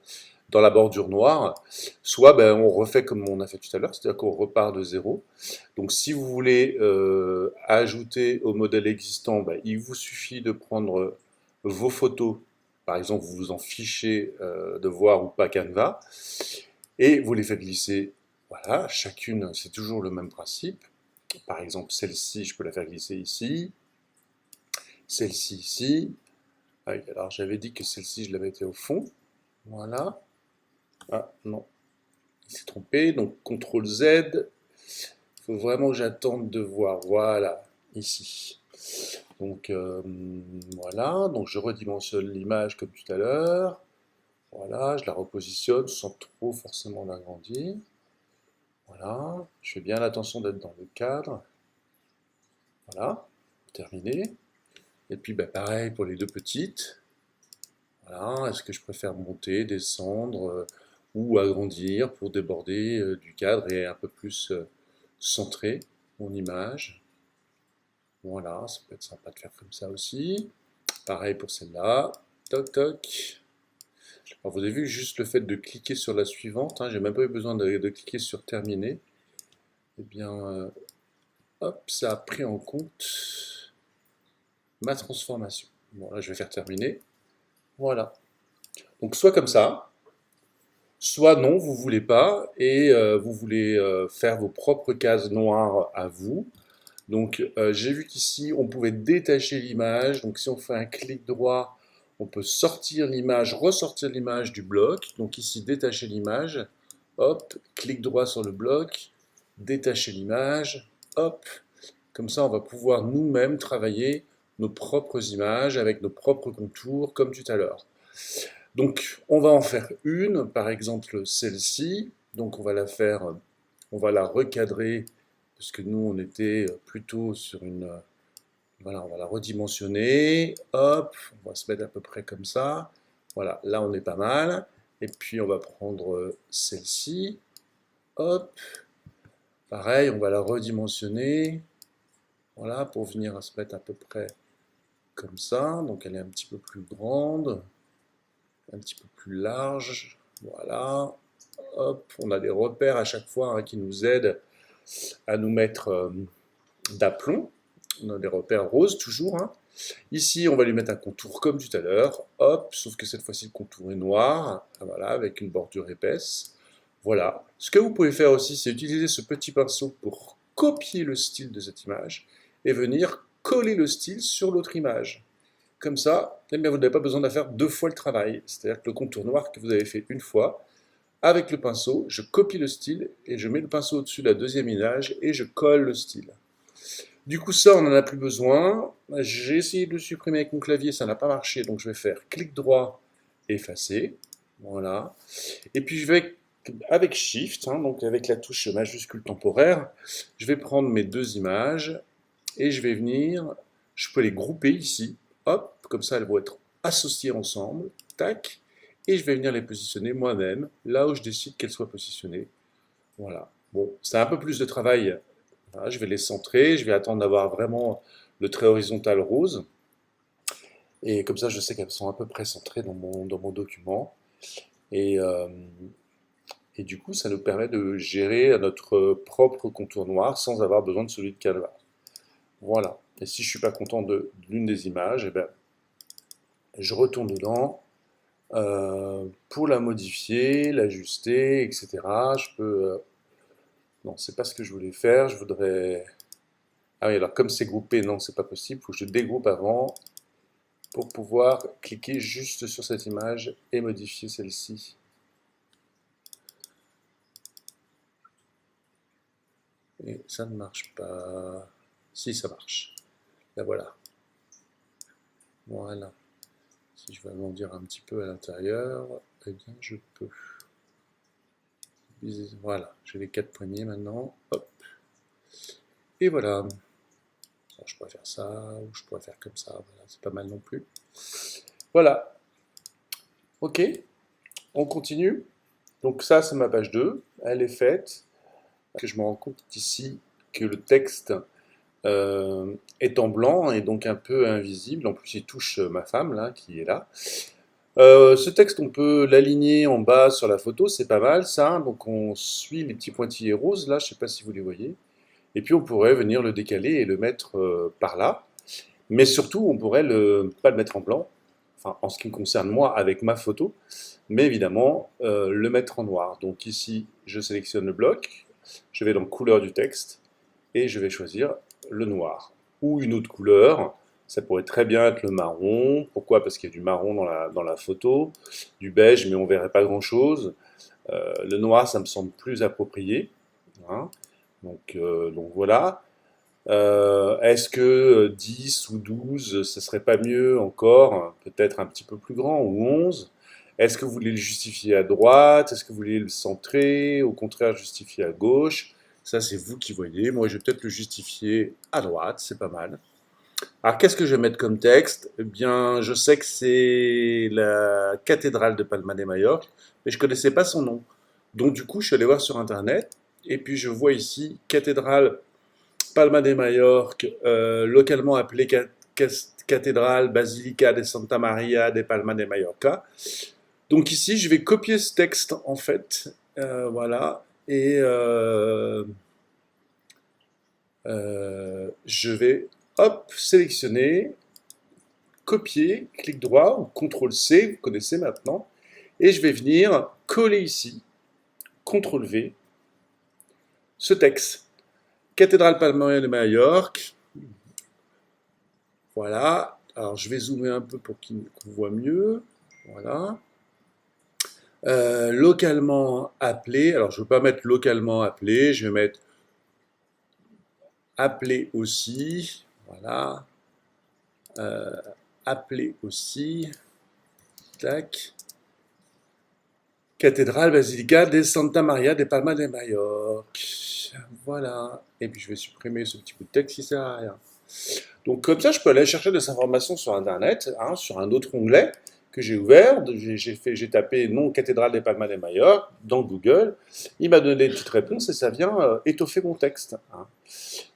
dans la bordure noire, soit ben, on refait comme on a fait tout à l'heure, c'est-à-dire qu'on repart de zéro. Donc si vous voulez ajouter au modèle existant, ben, il vous suffit de prendre vos photos, par exemple vous vous en fichez de voir ou pas Canva, et vous les faites glisser, voilà, chacune c'est toujours le même principe. Par exemple celle-ci, je peux la faire glisser ici, celle-ci ici, alors j'avais dit que celle-ci je la mettais au fond, voilà, ah non, il s'est trompé, donc CTRL Z. Il faut vraiment que j'attende de voir. Voilà, ici. Donc voilà, donc je redimensionne l'image comme tout à l'heure. Voilà, je la repositionne sans trop forcément l'agrandir. Voilà, je fais bien attention d'être dans le cadre. Voilà, terminé. Et puis bah, pareil pour les deux petites. Voilà, est-ce que je préfère monter, descendre ou agrandir pour déborder du cadre et un peu plus centrer mon image. Voilà, ça peut être sympa de faire comme ça aussi. Pareil pour celle-là. Toc toc. Alors vous avez vu juste le fait de cliquer sur la suivante, hein, j'ai même pas eu besoin de cliquer sur terminer. Eh bien, hop, ça a pris en compte ma transformation. Bon, là je vais faire terminer. Voilà. Donc soit comme ça, soit non, vous voulez pas, et vous voulez faire vos propres cases noires à vous. Donc j'ai vu qu'ici on pouvait détacher l'image, donc si on fait un clic droit, on peut sortir l'image, ressortir l'image du bloc. Donc ici détacher l'image, hop, clic droit sur le bloc, détacher l'image, hop. Comme ça on va pouvoir nous-mêmes travailler nos propres images avec nos propres contours comme tout à l'heure. Donc, on va en faire une, par exemple celle-ci. Donc, on va la faire, on va la recadrer, parce que nous, on était plutôt sur une. Voilà, on va la redimensionner. Hop, on va se mettre à peu près comme ça. Voilà, là, on est pas mal. Et puis, on va prendre celle-ci. Hop, pareil, on va la redimensionner. Voilà, pour venir à se mettre à peu près comme ça. Donc, elle est un petit peu plus grande. Un petit peu plus large. Voilà. Hop, on a des repères à chaque fois hein, qui nous aident à nous mettre d'aplomb. On a des repères roses toujours, hein. Ici, on va lui mettre un contour comme tout à l'heure. Hop, sauf que cette fois-ci, le contour est noir. Voilà, avec une bordure épaisse. Voilà. Ce que vous pouvez faire aussi, c'est utiliser ce petit pinceau pour copier le style de cette image et venir coller le style sur l'autre image. Comme ça, eh bien, vous n'avez pas besoin de faire deux fois le travail. C'est-à-dire que le contour noir que vous avez fait une fois, avec le pinceau, je copie le style et je mets le pinceau au-dessus de la deuxième image et je colle le style. Du coup, ça, on n'en a plus besoin. J'ai essayé de le supprimer avec mon clavier, ça n'a pas marché, donc je vais faire clic droit, effacer. Voilà. Et puis, je vais, avec Shift, hein, donc avec la touche majuscule temporaire, je vais prendre mes deux images et je vais venir, je peux les grouper ici. Hop, comme ça, elles vont être associées ensemble. Tac. Et je vais venir les positionner moi-même, là où je décide qu'elles soient positionnées. Voilà. Bon, c'est un peu plus de travail. Voilà, je vais les centrer, je vais attendre d'avoir vraiment le trait horizontal rose. Et comme ça, je sais qu'elles sont à peu près centrées dans mon document. Et, euh, et du coup, ça nous permet de gérer notre propre contour noir sans avoir besoin de celui de Canva. Voilà. Et si je ne suis pas content d'une des images, eh ben, je retourne dedans pour la modifier, l'ajuster, etc. Je peux... non, c'est pas ce que je voulais faire. Je voudrais... Ah oui, alors comme c'est groupé, non, c'est pas possible. Il faut que je dégroupe avant pour pouvoir cliquer juste sur cette image et modifier celle-ci. Et ça ne marche pas. Si, ça marche. La voilà. Voilà. Si je veux agrandir un petit peu à l'intérieur, eh bien je peux. Voilà, j'ai les 4 poignées maintenant. Hop. Et voilà. Alors, je pourrais faire ça, ou je pourrais faire comme ça. Voilà, c'est pas mal non plus. Voilà. Ok. On continue. Donc ça, c'est ma page 2. Elle est faite. Que je me rends compte ici que le texte est en blanc et donc un peu invisible. En plus, il touche ma femme, là, qui est là. Ce texte, on peut l'aligner en bas sur la photo, c'est pas mal ça. Donc on suit les petits pointillés roses, là, je sais pas si vous les voyez. Et puis on pourrait venir le décaler et le mettre par là. Mais surtout, on pourrait pas le mettre en blanc, enfin en ce qui me concerne moi avec ma photo, mais évidemment le mettre en noir. Donc ici, je sélectionne le bloc, je vais dans couleur du texte et je vais choisir le noir ou une autre couleur. Ça pourrait très bien être le marron. Pourquoi? Parce qu'il y a du marron dans la photo, du beige, mais on verrait pas grand-chose. Le noir, ça me semble plus approprié, hein. Donc voilà. Est-ce que 10 ou 12, ce serait pas mieux encore, peut-être un petit peu plus grand, ou 11? Est-ce que vous voulez le justifier à droite? Est-ce que vous voulez le centrer? Au contraire, justifier à gauche? Ça, c'est vous qui voyez. Moi, je vais peut-être le justifier à droite, c'est pas mal. Alors, qu'est-ce que je vais mettre comme texte? Eh bien, je sais que c'est la cathédrale de Palma de Majorque, mais je ne connaissais pas son nom. Donc, du coup, je suis allé voir sur Internet, et puis je vois ici cathédrale Palma de Majorque, localement appelée cathédrale Basilica de Santa Maria de Palma de Mallorca. Donc ici, je vais copier ce texte en fait, voilà, et je vais, hop, sélectionner, copier, clic droit ou CTRL C, vous connaissez maintenant, et je vais venir coller ici, CTRL V, ce texte. Cathédrale Palma de Majorque. Voilà. Alors je vais zoomer un peu pour qu'on voit mieux. Voilà. Localement appelé. Alors je ne veux pas mettre localement appelé. Je vais mettre appelé aussi. Voilà. Appelé aussi. Tac. Cathédrale Basilica de Santa Maria de Palma de Majorque. Voilà. Et puis je vais supprimer ce petit bout de texte qui sert à rien. Donc comme ça, je peux aller chercher des informations sur Internet, hein, sur un autre onglet que j'ai ouvert. J'ai tapé nom cathédrale des Palma de Majorque dans Google. Il m'a donné une petite réponse et ça vient étoffer mon texte, hein.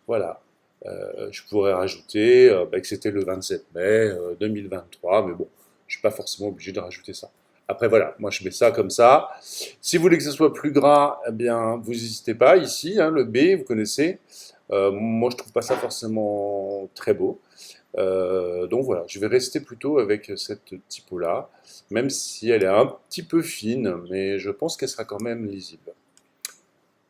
Voilà. Je pourrais rajouter que c'était le 27 mai 2023, mais bon, je ne suis pas forcément obligé de rajouter ça. Après voilà, moi je mets ça comme ça. Si vous voulez que ce soit plus gras, eh bien vous n'hésitez pas. Ici, hein, le B, vous connaissez. Moi, je trouve pas ça forcément très beau. Donc voilà, je vais rester plutôt avec cette typo-là, même si elle est un petit peu fine, mais je pense qu'elle sera quand même lisible.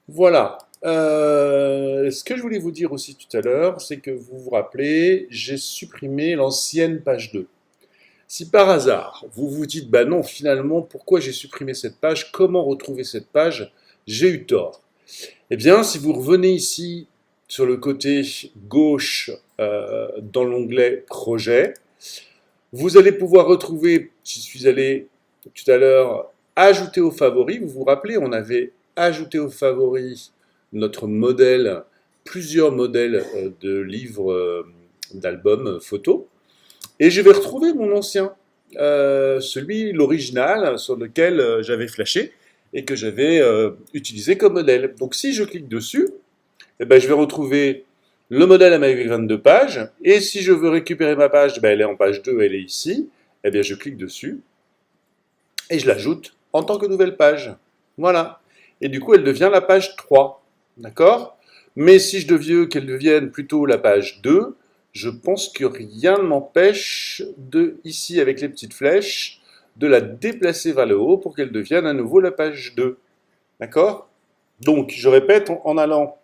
Voilà. Ce que je voulais vous dire aussi tout à l'heure, c'est que vous vous rappelez, j'ai supprimé l'ancienne page 2. Si par hasard, vous vous dites, bah non, finalement, pourquoi j'ai supprimé cette page? Comment retrouver cette page? J'ai eu tort. Eh bien, si vous revenez ici sur le côté gauche dans l'onglet Projet, vous allez pouvoir retrouver, j'y suis allé tout à l'heure, ajouter aux favoris. Vous vous rappelez, on avait ajouté aux favoris notre modèle, plusieurs modèles de livres, d'albums photos. Et je vais retrouver mon ancien, l'original, sur lequel j'avais flashé et que j'avais utilisé comme modèle. Donc si je clique dessus, eh ben, je vais retrouver le modèle avec 22 pages. Et si je veux récupérer ma page, ben, elle est en page 2, elle est ici. Eh bien, je clique dessus et je l'ajoute en tant que nouvelle page. Voilà. Et du coup, elle devient la page 3. D'accord? Mais si je veux qu'elle devienne plutôt la page 2, je pense que rien ne m'empêche de, ici avec les petites flèches, de la déplacer vers le haut pour qu'elle devienne à nouveau la page 2. D'accord? Donc, je répète, en allant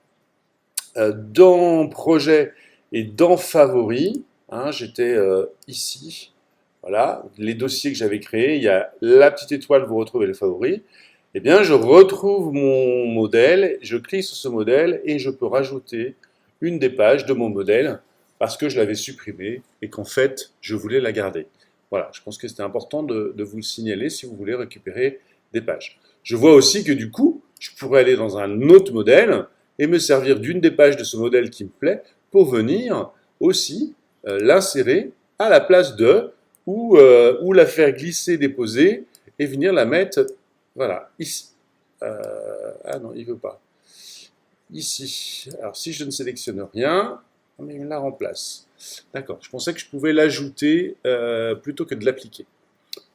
dans Projet et dans Favoris, hein, j'étais ici, voilà, les dossiers que j'avais créés, il y a la petite étoile, vous retrouvez les favoris, eh bien je retrouve mon modèle, je clique sur ce modèle et je peux rajouter une des pages de mon modèle parce que je l'avais supprimée et qu'en fait je voulais la garder. Voilà, je pense que c'était important de vous le signaler si vous voulez récupérer des pages. Je vois aussi que du coup, je pourrais aller dans un autre modèle et me servir d'une des pages de ce modèle qui me plaît pour venir aussi l'insérer à la place de ou la faire glisser, déposer et venir la mettre, voilà, ici. Ah non, il veut pas. Ici. Alors si je ne sélectionne rien, mais il la remplace. D'accord, je pensais que je pouvais l'ajouter plutôt que de l'appliquer.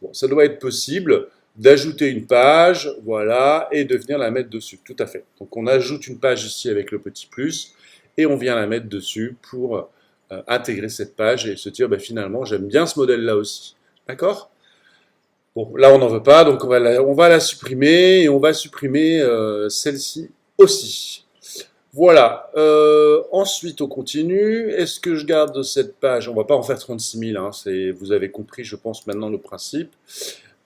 Bon, ça doit être possible d'ajouter une page, voilà, et de venir la mettre dessus. Tout à fait. Donc on ajoute une page ici avec le petit plus, et on vient la mettre dessus pour intégrer cette page et se dire, bah, finalement, j'aime bien ce modèle-là aussi. D'accord? Bon, là on n'en veut pas, donc on va la supprimer, et on va supprimer celle-ci aussi. Voilà. Ensuite, on continue. Est-ce que je garde cette page? On va pas en faire 36 000. Hein, vous avez compris, je pense, maintenant le principe.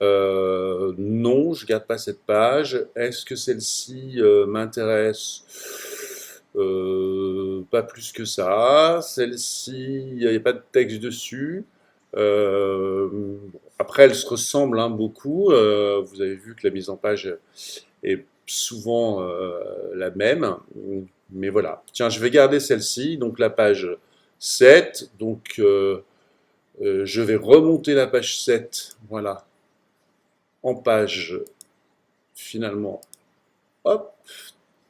Non, je garde pas cette page. Est-ce que celle-ci m'intéresse? Pas plus que ça. Celle-ci, il n'y a pas de texte dessus. Après, elles se ressemblent hein, beaucoup. Vous avez vu que la mise en page est souvent la même. Mais voilà. Tiens, je vais garder celle-ci, donc la page 7. Donc, je vais remonter la page 7. Voilà en page finalement, hop,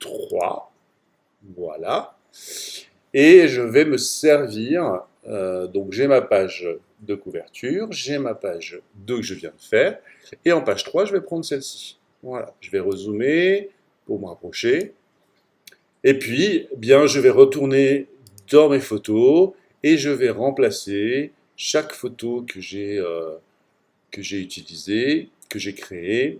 3, voilà. Et je vais me servir, donc j'ai ma page de couverture, j'ai ma page 2 que je viens de faire, et en page 3, je vais prendre celle-ci. Voilà, je vais rezoomer pour me rapprocher. Et puis, eh bien, je vais retourner dans mes photos et je vais remplacer chaque photo que j'ai utilisée, que j'ai créée,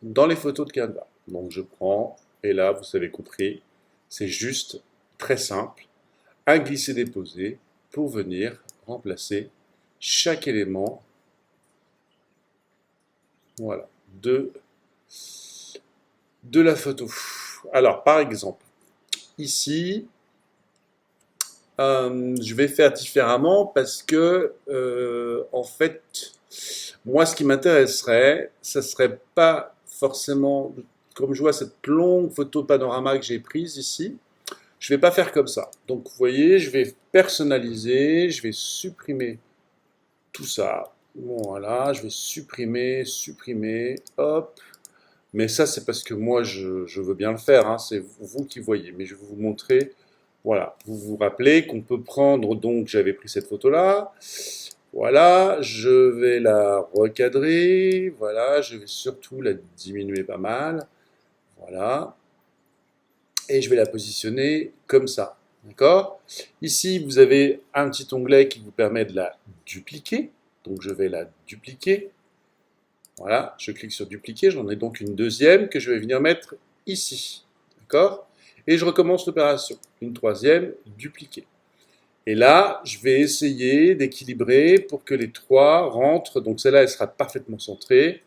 dans les photos de Canva. Donc je prends, et là, vous avez compris, c'est juste très simple, un glisser-déposer pour venir remplacer chaque élément, voilà, de la photo. Alors, par exemple, ici, je vais faire différemment parce que, en fait, moi, ce qui m'intéresserait, ça serait pas forcément, comme je vois cette longue photo panorama que j'ai prise ici, je vais pas faire comme ça. Donc, vous voyez, je vais personnaliser, je vais supprimer tout ça. Voilà, je vais supprimer, hop. Mais ça, c'est parce que moi, je veux bien le faire, hein, c'est vous qui voyez. Mais je vais vous montrer, voilà. Vous vous rappelez qu'on peut prendre, donc j'avais pris cette photo-là. Voilà, je vais la recadrer. Voilà, je vais surtout la diminuer pas mal. Voilà. et je vais la positionner comme ça. D'accord? Ici, vous avez un petit onglet qui vous permet de la dupliquer. Donc, je vais la dupliquer. Voilà, je clique sur dupliquer. J'en ai donc une deuxième que je vais venir mettre ici. D'accord? Et je recommence l'opération. Une troisième, dupliquer. Et là, je vais essayer d'équilibrer pour que les trois rentrent. Donc, celle-là, elle sera parfaitement centrée.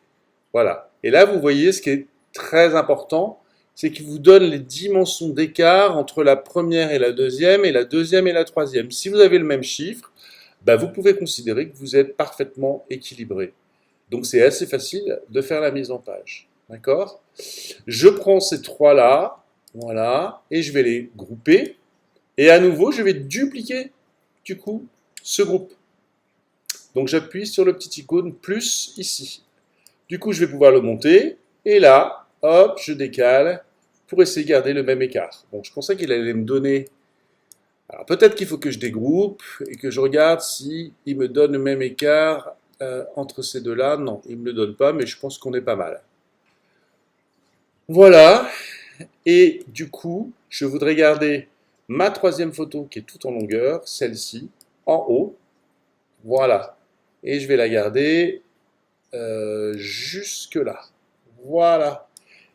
Voilà. Et là, vous voyez, ce qui est très important, c'est qu'il vous donne les dimensions d'écart entre la première et la deuxième et la troisième. Si vous avez le même chiffre, bah, vous pouvez considérer que vous êtes parfaitement équilibré. Donc c'est assez facile de faire la mise en page. D'accord? Je prends ces trois-là, voilà, et je vais les grouper. Et à nouveau, je vais dupliquer, du coup, ce groupe. Donc j'appuie sur le petit icône plus ici. Du coup, je vais pouvoir le monter. Et là, hop, je décale pour essayer de garder le même écart. Bon, je pensais qu'il allait me donner... Alors peut-être qu'il faut que je dégroupe et que je regarde si il me donne le même écart entre ces deux-là. Non, il ne me le donne pas, mais je pense qu'on est pas mal. Voilà. Et du coup, je voudrais garder ma troisième photo qui est tout en longueur, celle-ci, en haut. Voilà. Et je vais la garder jusque là. Voilà.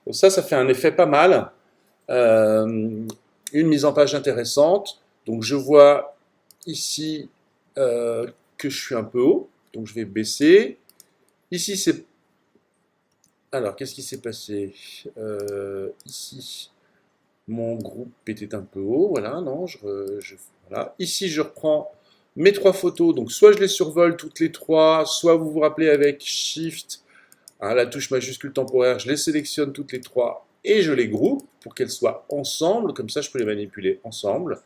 Donc ça fait un effet pas mal. Une mise en page intéressante. Donc je vois ici que je suis un peu haut. Donc je vais baisser. Ici c'est... Alors qu'est-ce qui s'est passé ici, mon groupe était un peu haut. Voilà, non, voilà. Ici je reprends mes trois photos. Donc soit je les survole toutes les trois, soit vous vous rappelez avec Shift, hein, la touche majuscule temporaire, je les sélectionne toutes les trois et je les groupe pour qu'elles soient ensemble, comme ça je peux les manipuler ensemble.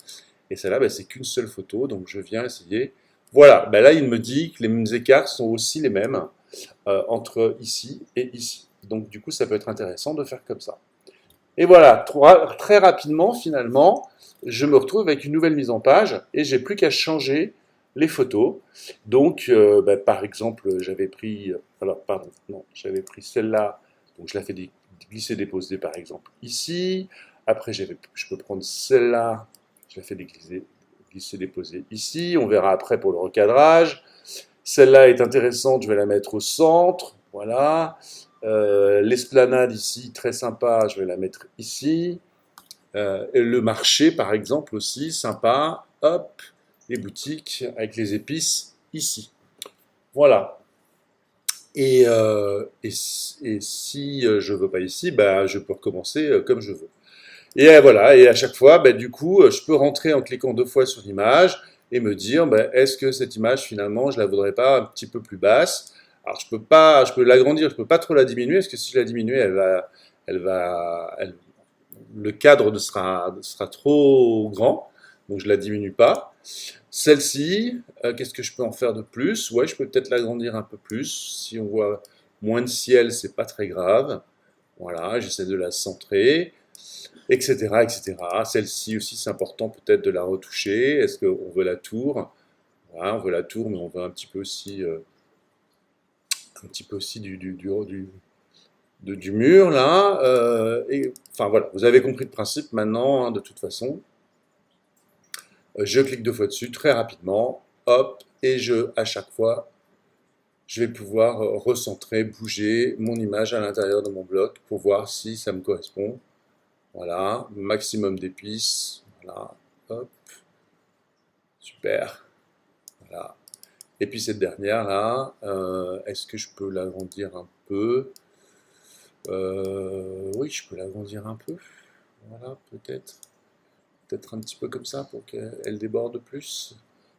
Et celle-là, ben, c'est qu'une seule photo, donc je viens essayer. Voilà, ben là il me dit que les mêmes écarts sont aussi les mêmes entre ici et ici. Donc du coup ça peut être intéressant de faire comme ça. Et voilà, très rapidement finalement, je me retrouve avec une nouvelle mise en page et j'ai plus qu'à changer les photos. Donc, par exemple, j'avais pris, alors pardon, non, j'avais pris celle-là, donc je la fais glisser déposer par exemple ici. Après, je peux prendre celle-là, je la fais glisser déposer ici. On verra après pour le recadrage. Celle-là est intéressante, je vais la mettre au centre, voilà. L'esplanade ici, très sympa, je vais la mettre ici. Et le marché, par exemple, aussi, sympa. Hop, les boutiques avec les épices ici. Voilà. Et si je veux pas ici, bah, je peux recommencer comme je veux. Et voilà, et à chaque fois, bah, du coup, je peux rentrer en cliquant deux fois sur l'image et me dire, bah, est-ce que cette image, finalement, je la voudrais pas un petit peu plus basse? Alors, je peux l'agrandir, je peux pas trop la diminuer, parce que si je la diminue, le cadre sera trop grand, donc je la diminue pas. Celle-ci, qu'est-ce que je peux en faire de plus? Ouais, je peux peut-être l'agrandir un peu plus. Si on voit moins de ciel, c'est pas très grave. Voilà, j'essaie de la centrer, etc., etc. Celle-ci aussi, c'est important peut-être de la retoucher. Est-ce qu'on veut la tour? Voilà, on veut la tour, mais on veut un petit peu aussi du mur, là. Enfin, voilà, vous avez compris le principe maintenant, hein, de toute façon. Je clique deux fois dessus, très rapidement, hop, et à chaque fois, je vais pouvoir recentrer, bouger mon image à l'intérieur de mon bloc pour voir si ça me correspond. Voilà, maximum d'épices. Voilà, hop, super. Voilà. Et puis cette dernière là, est-ce que je peux l'agrandir un peu? Oui, je peux l'agrandir un peu. Voilà, peut-être. Peut-être un petit peu comme ça pour qu'elle déborde plus,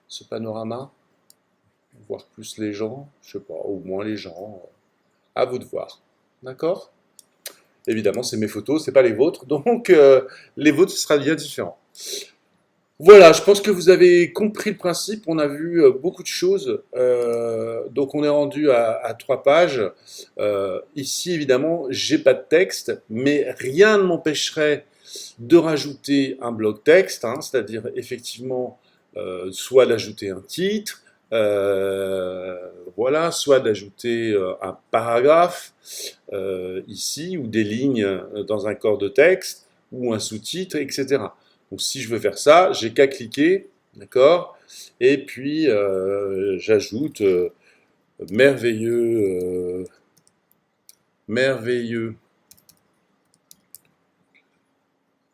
ce panorama. Voir plus les gens, je sais pas, ou moins les gens. À vous de voir. D'accord? Évidemment, c'est mes photos, c'est pas les vôtres, donc les vôtres, ce sera bien différent. Voilà, je pense que vous avez compris le principe. On a vu beaucoup de choses. Donc, on est rendu à trois pages. Ici, évidemment, j'ai pas de texte, mais rien ne m'empêcherait de rajouter un bloc texte, hein, c'est-à-dire effectivement soit d'ajouter un titre, voilà, soit d'ajouter un paragraphe ici ou des lignes dans un corps de texte. ou un sous-titre, etc. Donc si je veux faire ça, j'ai qu'à cliquer, d'accord? Et puis j'ajoute merveilleux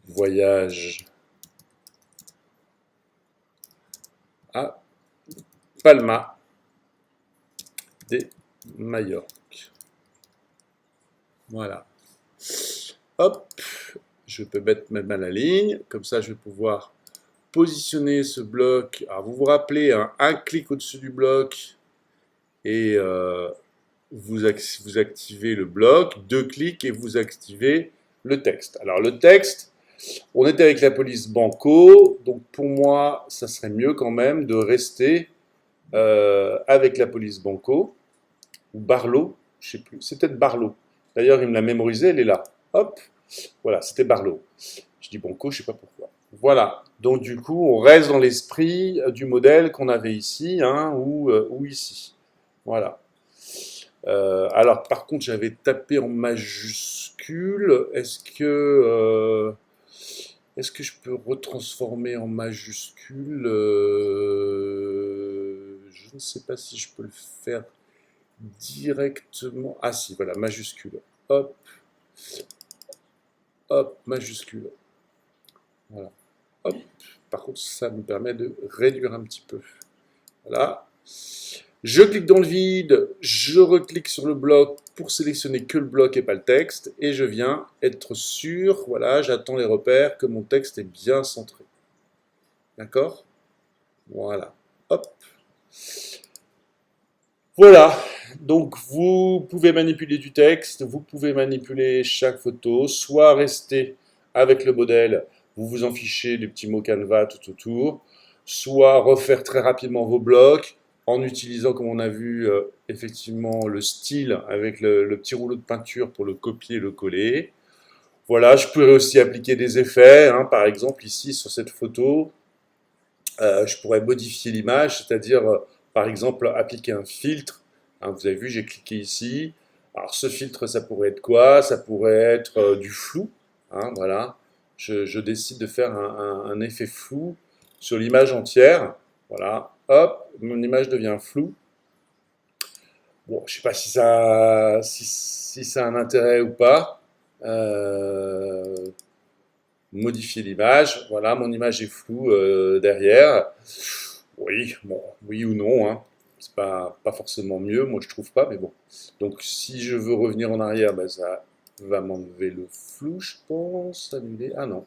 voyage à Palma de Majorque. Voilà. Hop, je peux mettre même à la ligne, comme ça je vais pouvoir positionner ce bloc. Alors vous vous rappelez, hein, un clic au-dessus du bloc et vous activez le bloc, deux clics et vous activez le texte. Alors le texte, on était avec la police Banco, donc pour moi, ça serait mieux quand même de rester avec la police Banco, ou Barlow, je sais plus, c'est peut-être Barlow. D'ailleurs, il me l'a mémorisé, elle est là. Hop, voilà, c'était Barlow. Je dis Banco, je sais pas pourquoi. Voilà, donc du coup, on reste dans l'esprit du modèle qu'on avait ici, hein, ou ici. Voilà. Alors, par contre, j'avais tapé en majuscule. Est-ce que je peux retransformer en majuscule? Je ne sais pas si je peux le faire directement. Ah si, voilà, majuscule. Hop, hop, majuscule. Voilà. Hop. Par contre, ça me permet de réduire un petit peu. Voilà. Je clique dans le vide, je reclique sur le bloc pour sélectionner que le bloc et pas le texte, et je viens être sûr, voilà, j'attends les repères, que mon texte est bien centré. D'accord? Voilà. Hop. Voilà. Donc vous pouvez manipuler du texte, vous pouvez manipuler chaque photo, soit rester avec le modèle, vous vous en fichez des petits mots Canva tout autour, soit refaire très rapidement vos blocs en utilisant, comme on a vu, effectivement le style avec le petit rouleau de peinture pour le copier et le coller. Voilà, je pourrais aussi appliquer des effets, hein, par exemple ici sur cette photo, je pourrais modifier l'image, c'est-à-dire, par exemple, appliquer un filtre. Hein, vous avez vu, j'ai cliqué ici. Alors, ce filtre, ça pourrait être quoi? Ça pourrait être du flou. Hein, voilà. Je décide de faire un effet flou sur l'image entière. Voilà. Hop, mon image devient floue. Bon, je ne sais pas si ça a un intérêt ou pas. Euh, Modifier l'image. Voilà, mon image est floue derrière. Oui, bon, oui ou non, hein. C'est pas forcément mieux, moi je trouve pas, mais bon. Donc si je veux revenir en arrière, ben, ça va m'enlever le flou, je pense. Annuler. Ah non.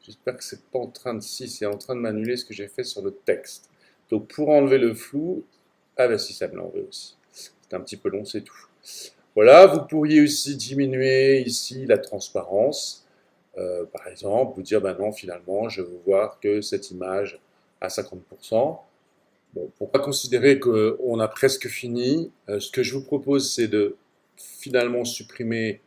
J'espère que c'est pas en train de. Si, c'est en train de m'annuler ce que j'ai fait sur le texte. Donc pour enlever le flou, ah ben si, ça me l'a enlevé aussi. C'est un petit peu long, c'est tout. Voilà, vous pourriez aussi diminuer ici la transparence. Par exemple, vous dire, ben non, finalement, je veux voir que cette image à 50%. Bon, pour ne pas considérer qu'on a presque fini, ce que je vous propose, c'est de finalement supprimer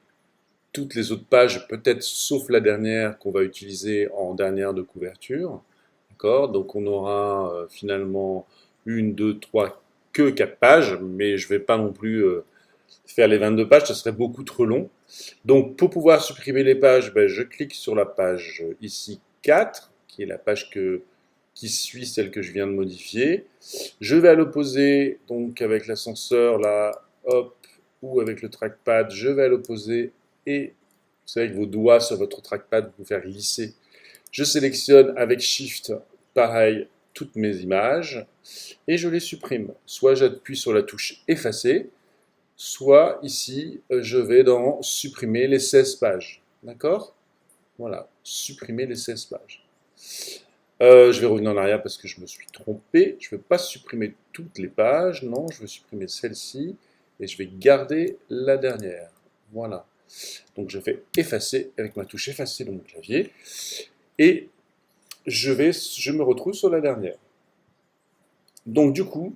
toutes les autres pages, peut-être sauf la dernière qu'on va utiliser en dernière de couverture. D'accord? Donc on aura finalement une, deux, trois, que 4 pages, mais je ne vais pas non plus faire les 22 pages, ce serait beaucoup trop long. Donc pour pouvoir supprimer les pages, ben, je clique sur la page ici 4, qui est la page qui suit celle que je viens de modifier. Je vais à l'opposé, donc avec l'ascenseur là, hop, ou avec le trackpad, je vais à l'opposé et vous savez que vos doigts sur votre trackpad vous faire glisser. Je sélectionne avec Shift, pareil, toutes mes images et je les supprime. Soit j'appuie sur la touche effacer, soit ici, je vais dans supprimer les 16 pages. D'accord? Voilà, supprimer les 16 pages. Je vais revenir en arrière parce que je me suis trompé. Je ne veux pas supprimer toutes les pages. Non, je veux supprimer celle-ci. Et je vais garder la dernière. Voilà. Donc je fais effacer avec ma touche effacer dans mon clavier. Et je me retrouve sur la dernière. Donc du coup,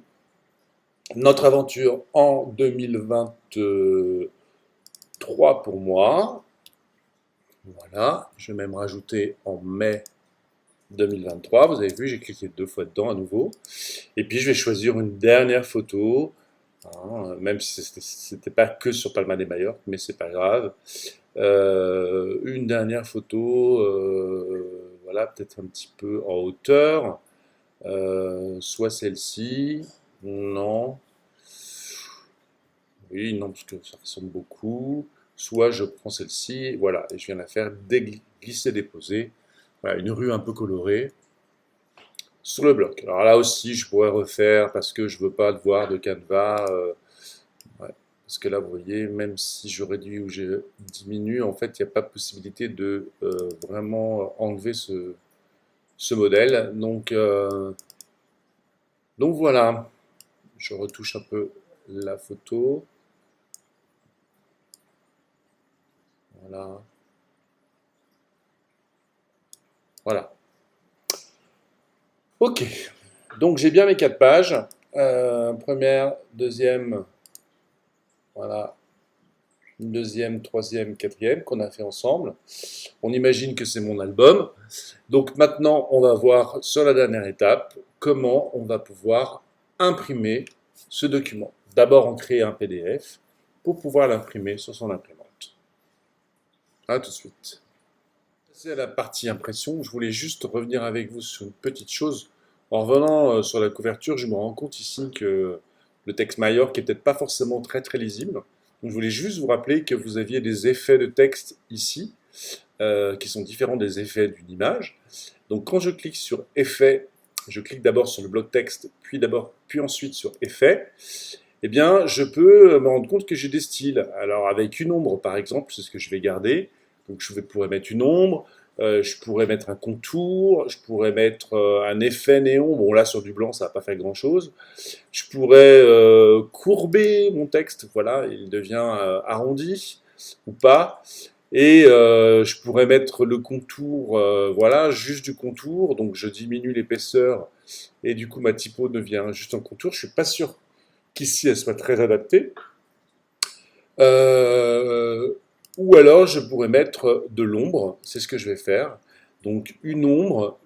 notre aventure en 2023 pour moi. Voilà. Je vais même rajouter en mai 2023, vous avez vu, j'ai cliqué 2 fois dedans à nouveau. Et puis je vais choisir une dernière photo, hein, même si c'était pas que sur Palma de Majorque, mais c'est pas grave. Une dernière photo, voilà, peut-être un petit peu en hauteur. Soit celle-ci. Non. Oui, non, parce que ça ressemble beaucoup. Soit je prends celle-ci, voilà, et je viens la faire glisser-déposer. Voilà, une rue un peu colorée sur le bloc. Alors là aussi, je pourrais refaire parce que je veux pas devoir de canevas. Ouais. Parce que là, vous voyez, même si je réduis ou je diminue, en fait, il n'y a pas possibilité de vraiment enlever ce modèle. Donc voilà, je retouche un peu la photo. Voilà. Voilà. Ok. Donc j'ai bien mes 4 pages. Première, deuxième, voilà, une deuxième, troisième, quatrième qu'on a fait ensemble. On imagine que c'est mon album. Donc maintenant, on va voir sur la dernière étape comment on va pouvoir imprimer ce document. D'abord, on crée un PDF pour pouvoir l'imprimer sur son imprimante. A tout de suite. C'est la partie impression. Je voulais juste revenir avec vous sur une petite chose. En revenant sur la couverture, je me rends compte ici que le texte Majorque est peut-être pas forcément très très lisible. Donc je voulais juste vous rappeler que vous aviez des effets de texte ici, qui sont différents des effets d'une image. Donc quand je clique sur Effets, je clique d'abord sur le bloc texte, puis ensuite sur Effets, eh bien je peux me rendre compte que j'ai des styles. Alors avec une ombre par exemple, c'est ce que je vais garder. Donc pourrais mettre une ombre, je pourrais mettre un contour, je pourrais mettre un effet néon. Bon là sur du blanc ça va pas faire grand chose. Je pourrais courber mon texte, voilà, il devient arrondi ou pas. Et je pourrais mettre le contour, voilà, juste du contour, donc je diminue l'épaisseur et du coup ma typo devient juste un contour. Je suis pas sûr qu'ici elle soit très adaptée. Euh, ou alors je pourrais mettre de l'ombre, c'est ce que je vais faire. Donc une ombre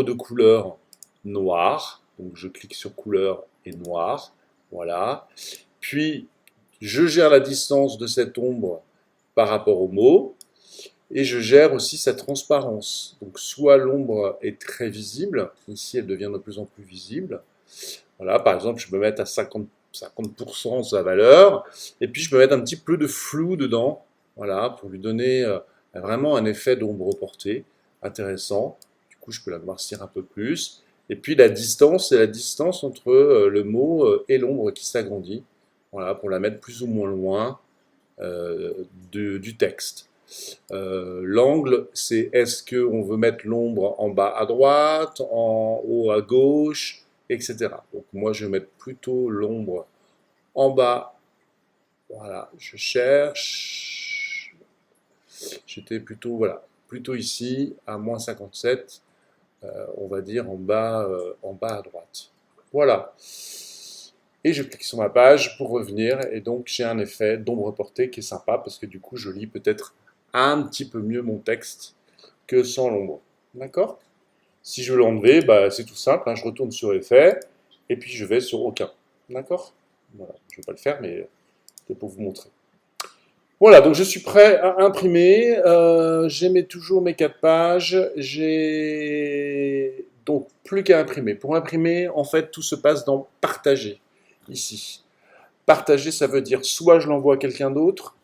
de couleur noire. Donc je clique sur couleur et noir, voilà. Puis je gère la distance de cette ombre par rapport au mot. Et je gère aussi sa transparence. Donc soit l'ombre est très visible, ici elle devient de plus en plus visible. Voilà, par exemple, je peux mettre à 50% sa valeur, et puis je peux mettre un petit peu de flou dedans, voilà, pour lui donner vraiment un effet d'ombre portée intéressant. Du coup, je peux la noircir un peu plus. Et puis la distance, c'est la distance entre le mot et l'ombre qui s'agrandit, voilà, pour la mettre plus ou moins loin du texte. L'angle, c'est est-ce qu'on veut mettre l'ombre en bas à droite, en haut à gauche, etc. Donc moi, je vais mettre plutôt l'ombre en bas. Voilà, je cherche. J'étais plutôt, voilà, plutôt ici, à moins 57, on va dire en bas à droite. Voilà. Et je clique sur ma page pour revenir, et donc j'ai un effet d'ombre portée qui est sympa, parce que du coup, je lis peut-être un petit peu mieux mon texte que sans l'ombre. D'accord? Si je veux l'enlever, bah, c'est tout simple, hein, je retourne sur Effet, et puis je vais sur Aucun. D'accord? Voilà, je ne vais pas le faire, mais c'est pour vous montrer. Voilà, donc je suis prêt à imprimer. J'ai toujours mes 4 pages. J'ai donc plus qu'à imprimer. Pour imprimer, en fait, tout se passe dans Partager, ici. Partager, ça veut dire soit je l'envoie à quelqu'un d'autre,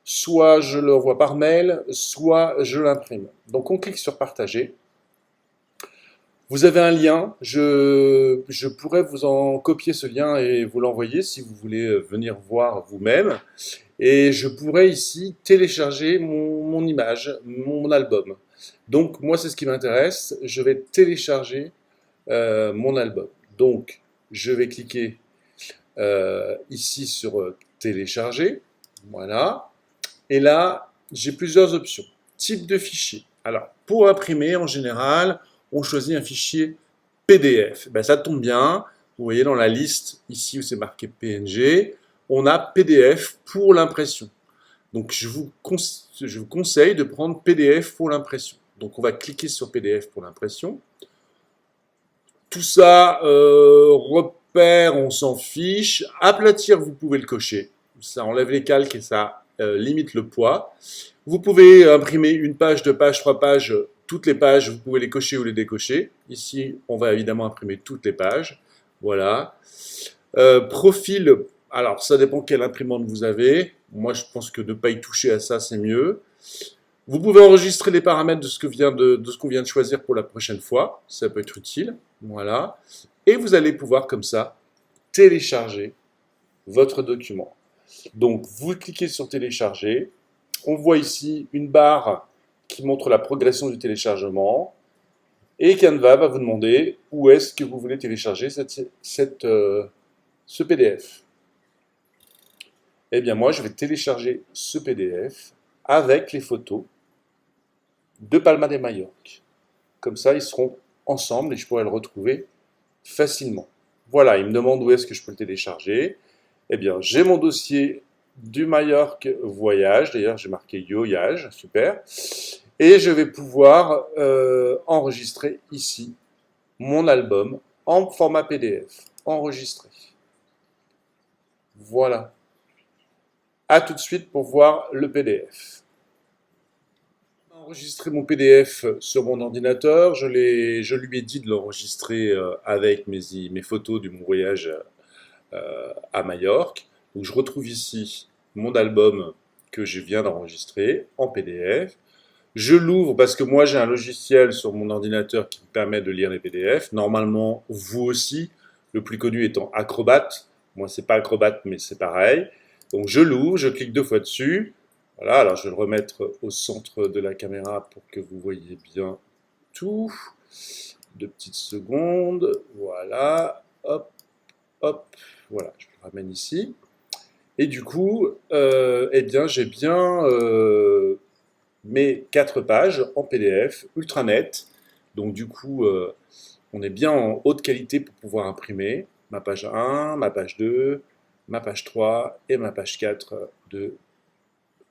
soit je l'envoie par mail, soit je l'imprime. Donc on clique sur Partager. Vous avez un lien, je pourrais vous en copier ce lien et vous l'envoyer si vous voulez venir voir vous-même. Et je pourrais ici télécharger mon image, mon album. Donc moi c'est ce qui m'intéresse, je vais télécharger mon album. Donc je vais cliquer ici sur télécharger, voilà. Et là j'ai plusieurs options. Type de fichier. Alors pour imprimer en général, on choisit un fichier PDF. Ben, ça tombe bien, vous voyez dans la liste ici où c'est marqué PNG, on a PDF pour l'impression. Donc je vous conseille de prendre PDF pour l'impression. Donc on va cliquer sur PDF pour l'impression. Tout ça, repère, on s'en fiche. Aplatir, vous pouvez le cocher. Ça enlève les calques et ça limite le poids. Vous pouvez imprimer une page, deux pages, trois pages, toutes les pages, vous pouvez les cocher ou les décocher. Ici, on va évidemment imprimer toutes les pages. Voilà. Profil, alors ça dépend quelle imprimante vous avez. Moi, je pense que de ne pas y toucher à ça, c'est mieux. Vous pouvez enregistrer les paramètres de ce qu'on vient de choisir pour la prochaine fois. Ça peut être utile. Voilà. Et vous allez pouvoir, comme ça, télécharger votre document. Donc, vous cliquez sur télécharger. On voit ici une barre qui montre la progression du téléchargement. Et Canva va vous demander où est-ce que vous voulez télécharger ce PDF. Eh bien, moi, je vais télécharger ce PDF avec les photos de Palma de Majorque. Comme ça, ils seront ensemble et je pourrai le retrouver facilement. Voilà, il me demande où est-ce que je peux le télécharger. Eh bien, j'ai mon dossier du Majorque Voyage. D'ailleurs, j'ai marqué Yoyage, super. Et je vais pouvoir enregistrer ici mon album en format PDF. Enregistrer. Voilà. A tout de suite pour voir le PDF. J'ai enregistré mon PDF sur mon ordinateur. Je lui ai dit de l'enregistrer avec mes photos de mon voyage à Majorque. Donc je retrouve ici mon album que je viens d'enregistrer en PDF. Je l'ouvre parce que moi j'ai un logiciel sur mon ordinateur qui me permet de lire les PDF. Normalement, vous aussi, le plus connu étant Acrobat. Moi, c'est pas Acrobat, mais c'est pareil. Donc je l'ouvre, je clique deux fois dessus. Voilà, alors je vais le remettre au centre de la caméra pour que vous voyez bien tout. 2 petites secondes. Voilà, hop, hop. Voilà, je le ramène ici. Et du coup, eh bien, j'ai bien mes 4 pages en PDF, ultra net. Donc du coup, on est bien en haute qualité pour pouvoir imprimer. Ma page 1, ma page 2, ma page 3 et ma page 4 de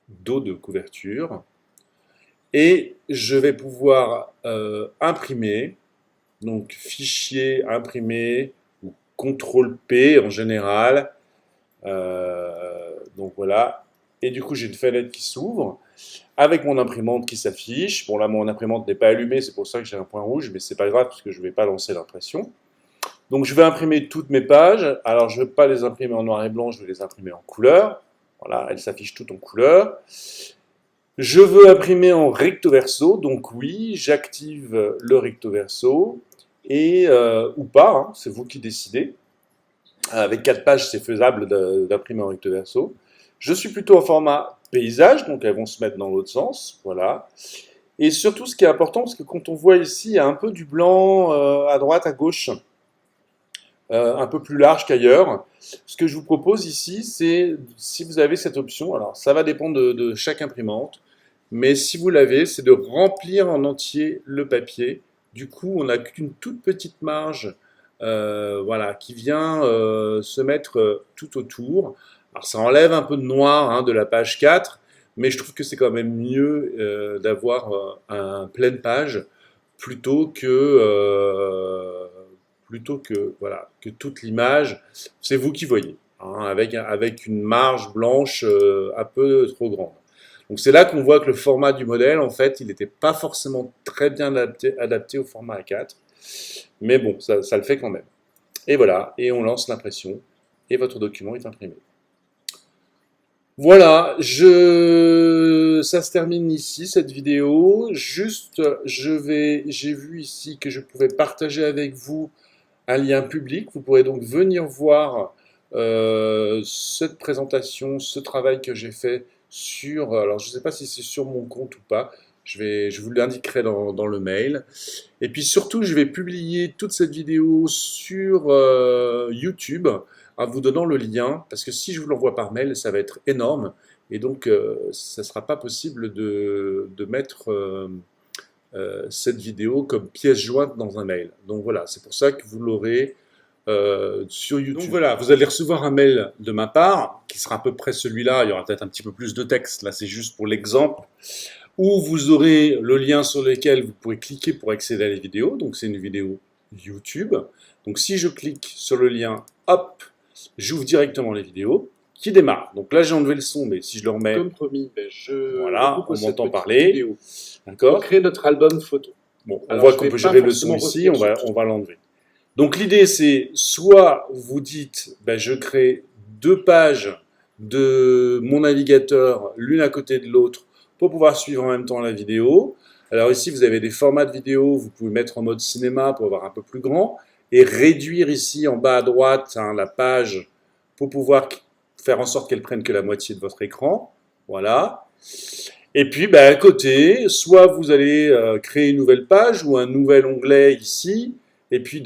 dos de couverture. Et je vais pouvoir imprimer, donc fichier imprimer, ou CTRL P en général. Donc voilà. Et du coup, j'ai une fenêtre qui s'ouvre avec mon imprimante qui s'affiche. Bon, là, mon imprimante n'est pas allumée, c'est pour ça que j'ai un point rouge, mais c'est pas grave parce que je ne vais pas lancer l'impression. Donc, je vais imprimer toutes mes pages. Alors, je ne vais pas les imprimer en noir et blanc, je vais les imprimer en couleur. Voilà, elles s'affichent toutes en couleur. Je veux imprimer en recto verso, donc oui, j'active le recto verso, et, ou pas, hein, c'est vous qui décidez. Avec 4 pages, c'est faisable d'imprimer en recto verso. Je suis plutôt en format paysage, donc elles vont se mettre dans l'autre sens, voilà. Et surtout, ce qui est important, parce que quand on voit ici, il y a un peu du blanc à droite, à gauche, un peu plus large qu'ailleurs. Ce que je vous propose ici, c'est, si vous avez cette option, alors ça va dépendre de chaque imprimante, mais si vous l'avez, c'est de remplir en entier le papier. Du coup, on n'a qu'une toute petite marge voilà, qui vient se mettre tout autour. Alors ça enlève un peu de noir hein, de la page 4, mais je trouve que c'est quand même mieux d'avoir un pleine page plutôt que voilà, que toute l'image. C'est vous qui voyez, hein, avec une marge blanche un peu trop grande. Donc c'est là qu'on voit que le format du modèle, en fait, il n'était pas forcément très bien adapté au format A4. Mais bon, ça le fait quand même. Et voilà, et on lance l'impression, et votre document est imprimé. Voilà, ça se termine ici, cette vidéo. Juste, j'ai vu ici que je pouvais partager avec vous un lien public. Vous pourrez donc venir voir cette présentation, ce travail que j'ai fait sur, alors je ne sais pas si c'est sur mon compte ou pas, je vous l'indiquerai dans le mail. Et puis surtout, je vais publier toute cette vidéo sur YouTube en vous donnant le lien, parce que si je vous l'envoie par mail, ça va être énorme, et donc ça ne sera pas possible de mettre cette vidéo comme pièce jointe dans un mail. Donc voilà, c'est pour ça que vous l'aurez sur YouTube. Donc voilà, vous allez recevoir un mail de ma part, qui sera à peu près celui-là, il y aura peut-être un petit peu plus de texte, là c'est juste pour l'exemple, où vous aurez le lien sur lequel vous pourrez cliquer pour accéder à la vidéo, donc c'est une vidéo YouTube. Donc si je clique sur le lien, hop, j'ouvre directement les vidéos qui démarre. Donc là, j'ai enlevé le son, mais si je le remets, Comme promis, je voilà, on propose cette m'entend petite parler. vidéo. On D'accord? crée notre album photo. Bon, on Alors, voit je qu'on vais peut pas gérer le son forcément ici, retenir on va l'enlever. Donc l'idée, c'est soit vous dites, ben, je crée 2 pages de mon navigateur, l'une à côté de l'autre, pour pouvoir suivre en même temps la vidéo. Alors ici, vous avez des formats de vidéo, vous pouvez mettre en mode cinéma pour avoir un peu plus grand, et réduire ici en bas à droite hein, la page pour pouvoir faire en sorte qu'elle prenne que la moitié de votre écran. Voilà. Et puis ben, à côté, soit vous allez créer une nouvelle page ou un nouvel onglet ici, et puis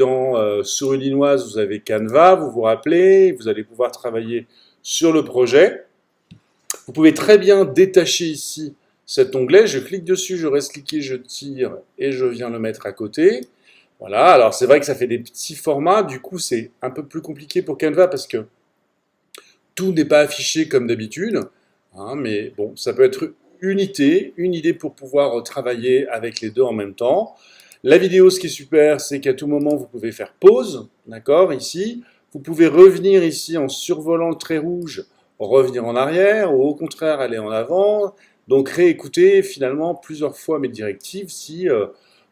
sur une linoise, vous avez Canva, vous vous rappelez, vous allez pouvoir travailler sur le projet. Vous pouvez très bien détacher ici cet onglet, je clique dessus, je reste cliqué, je tire et je viens le mettre à côté. Voilà, alors c'est vrai que ça fait des petits formats, du coup c'est un peu plus compliqué pour Canva parce que tout n'est pas affiché comme d'habitude, hein, mais bon, ça peut être une idée pour pouvoir travailler avec les deux en même temps. La vidéo, ce qui est super, c'est qu'à tout moment, vous pouvez faire pause, d'accord, ici. Vous pouvez revenir ici en survolant le trait rouge, revenir en arrière, ou au contraire, aller en avant. Donc, réécouter finalement plusieurs fois mes directives si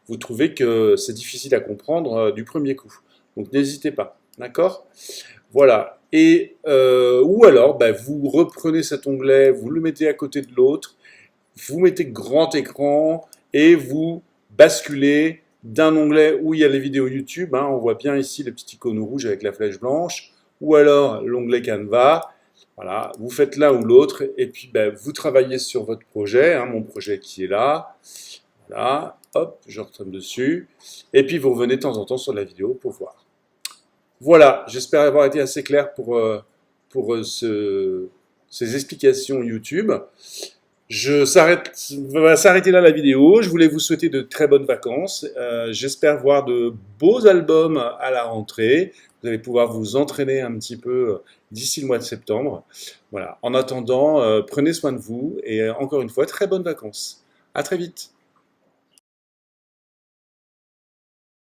vous trouvez que c'est difficile à comprendre du premier coup. Donc, n'hésitez pas, d'accord? Voilà. Et, ou alors, bah, vous reprenez cet onglet, vous le mettez à côté de l'autre, vous mettez grand écran et vous basculez d'un onglet où il y a les vidéos YouTube, hein, on voit bien ici le petit icône rouge avec la flèche blanche, ou alors l'onglet Canva. Voilà, vous faites l'un ou l'autre et puis ben, vous travaillez sur votre projet, hein, mon projet qui est là. Voilà, hop, je retourne dessus. Et puis vous revenez de temps en temps sur la vidéo pour voir. Voilà, j'espère avoir été assez clair pour ces explications YouTube. Va s'arrêter là la vidéo. Je voulais vous souhaiter de très bonnes vacances. J'espère voir de beaux albums à la rentrée. Vous allez pouvoir vous entraîner un petit peu d'ici le mois de septembre. Voilà. En attendant, prenez soin de vous et encore une fois, très bonnes vacances. À très vite.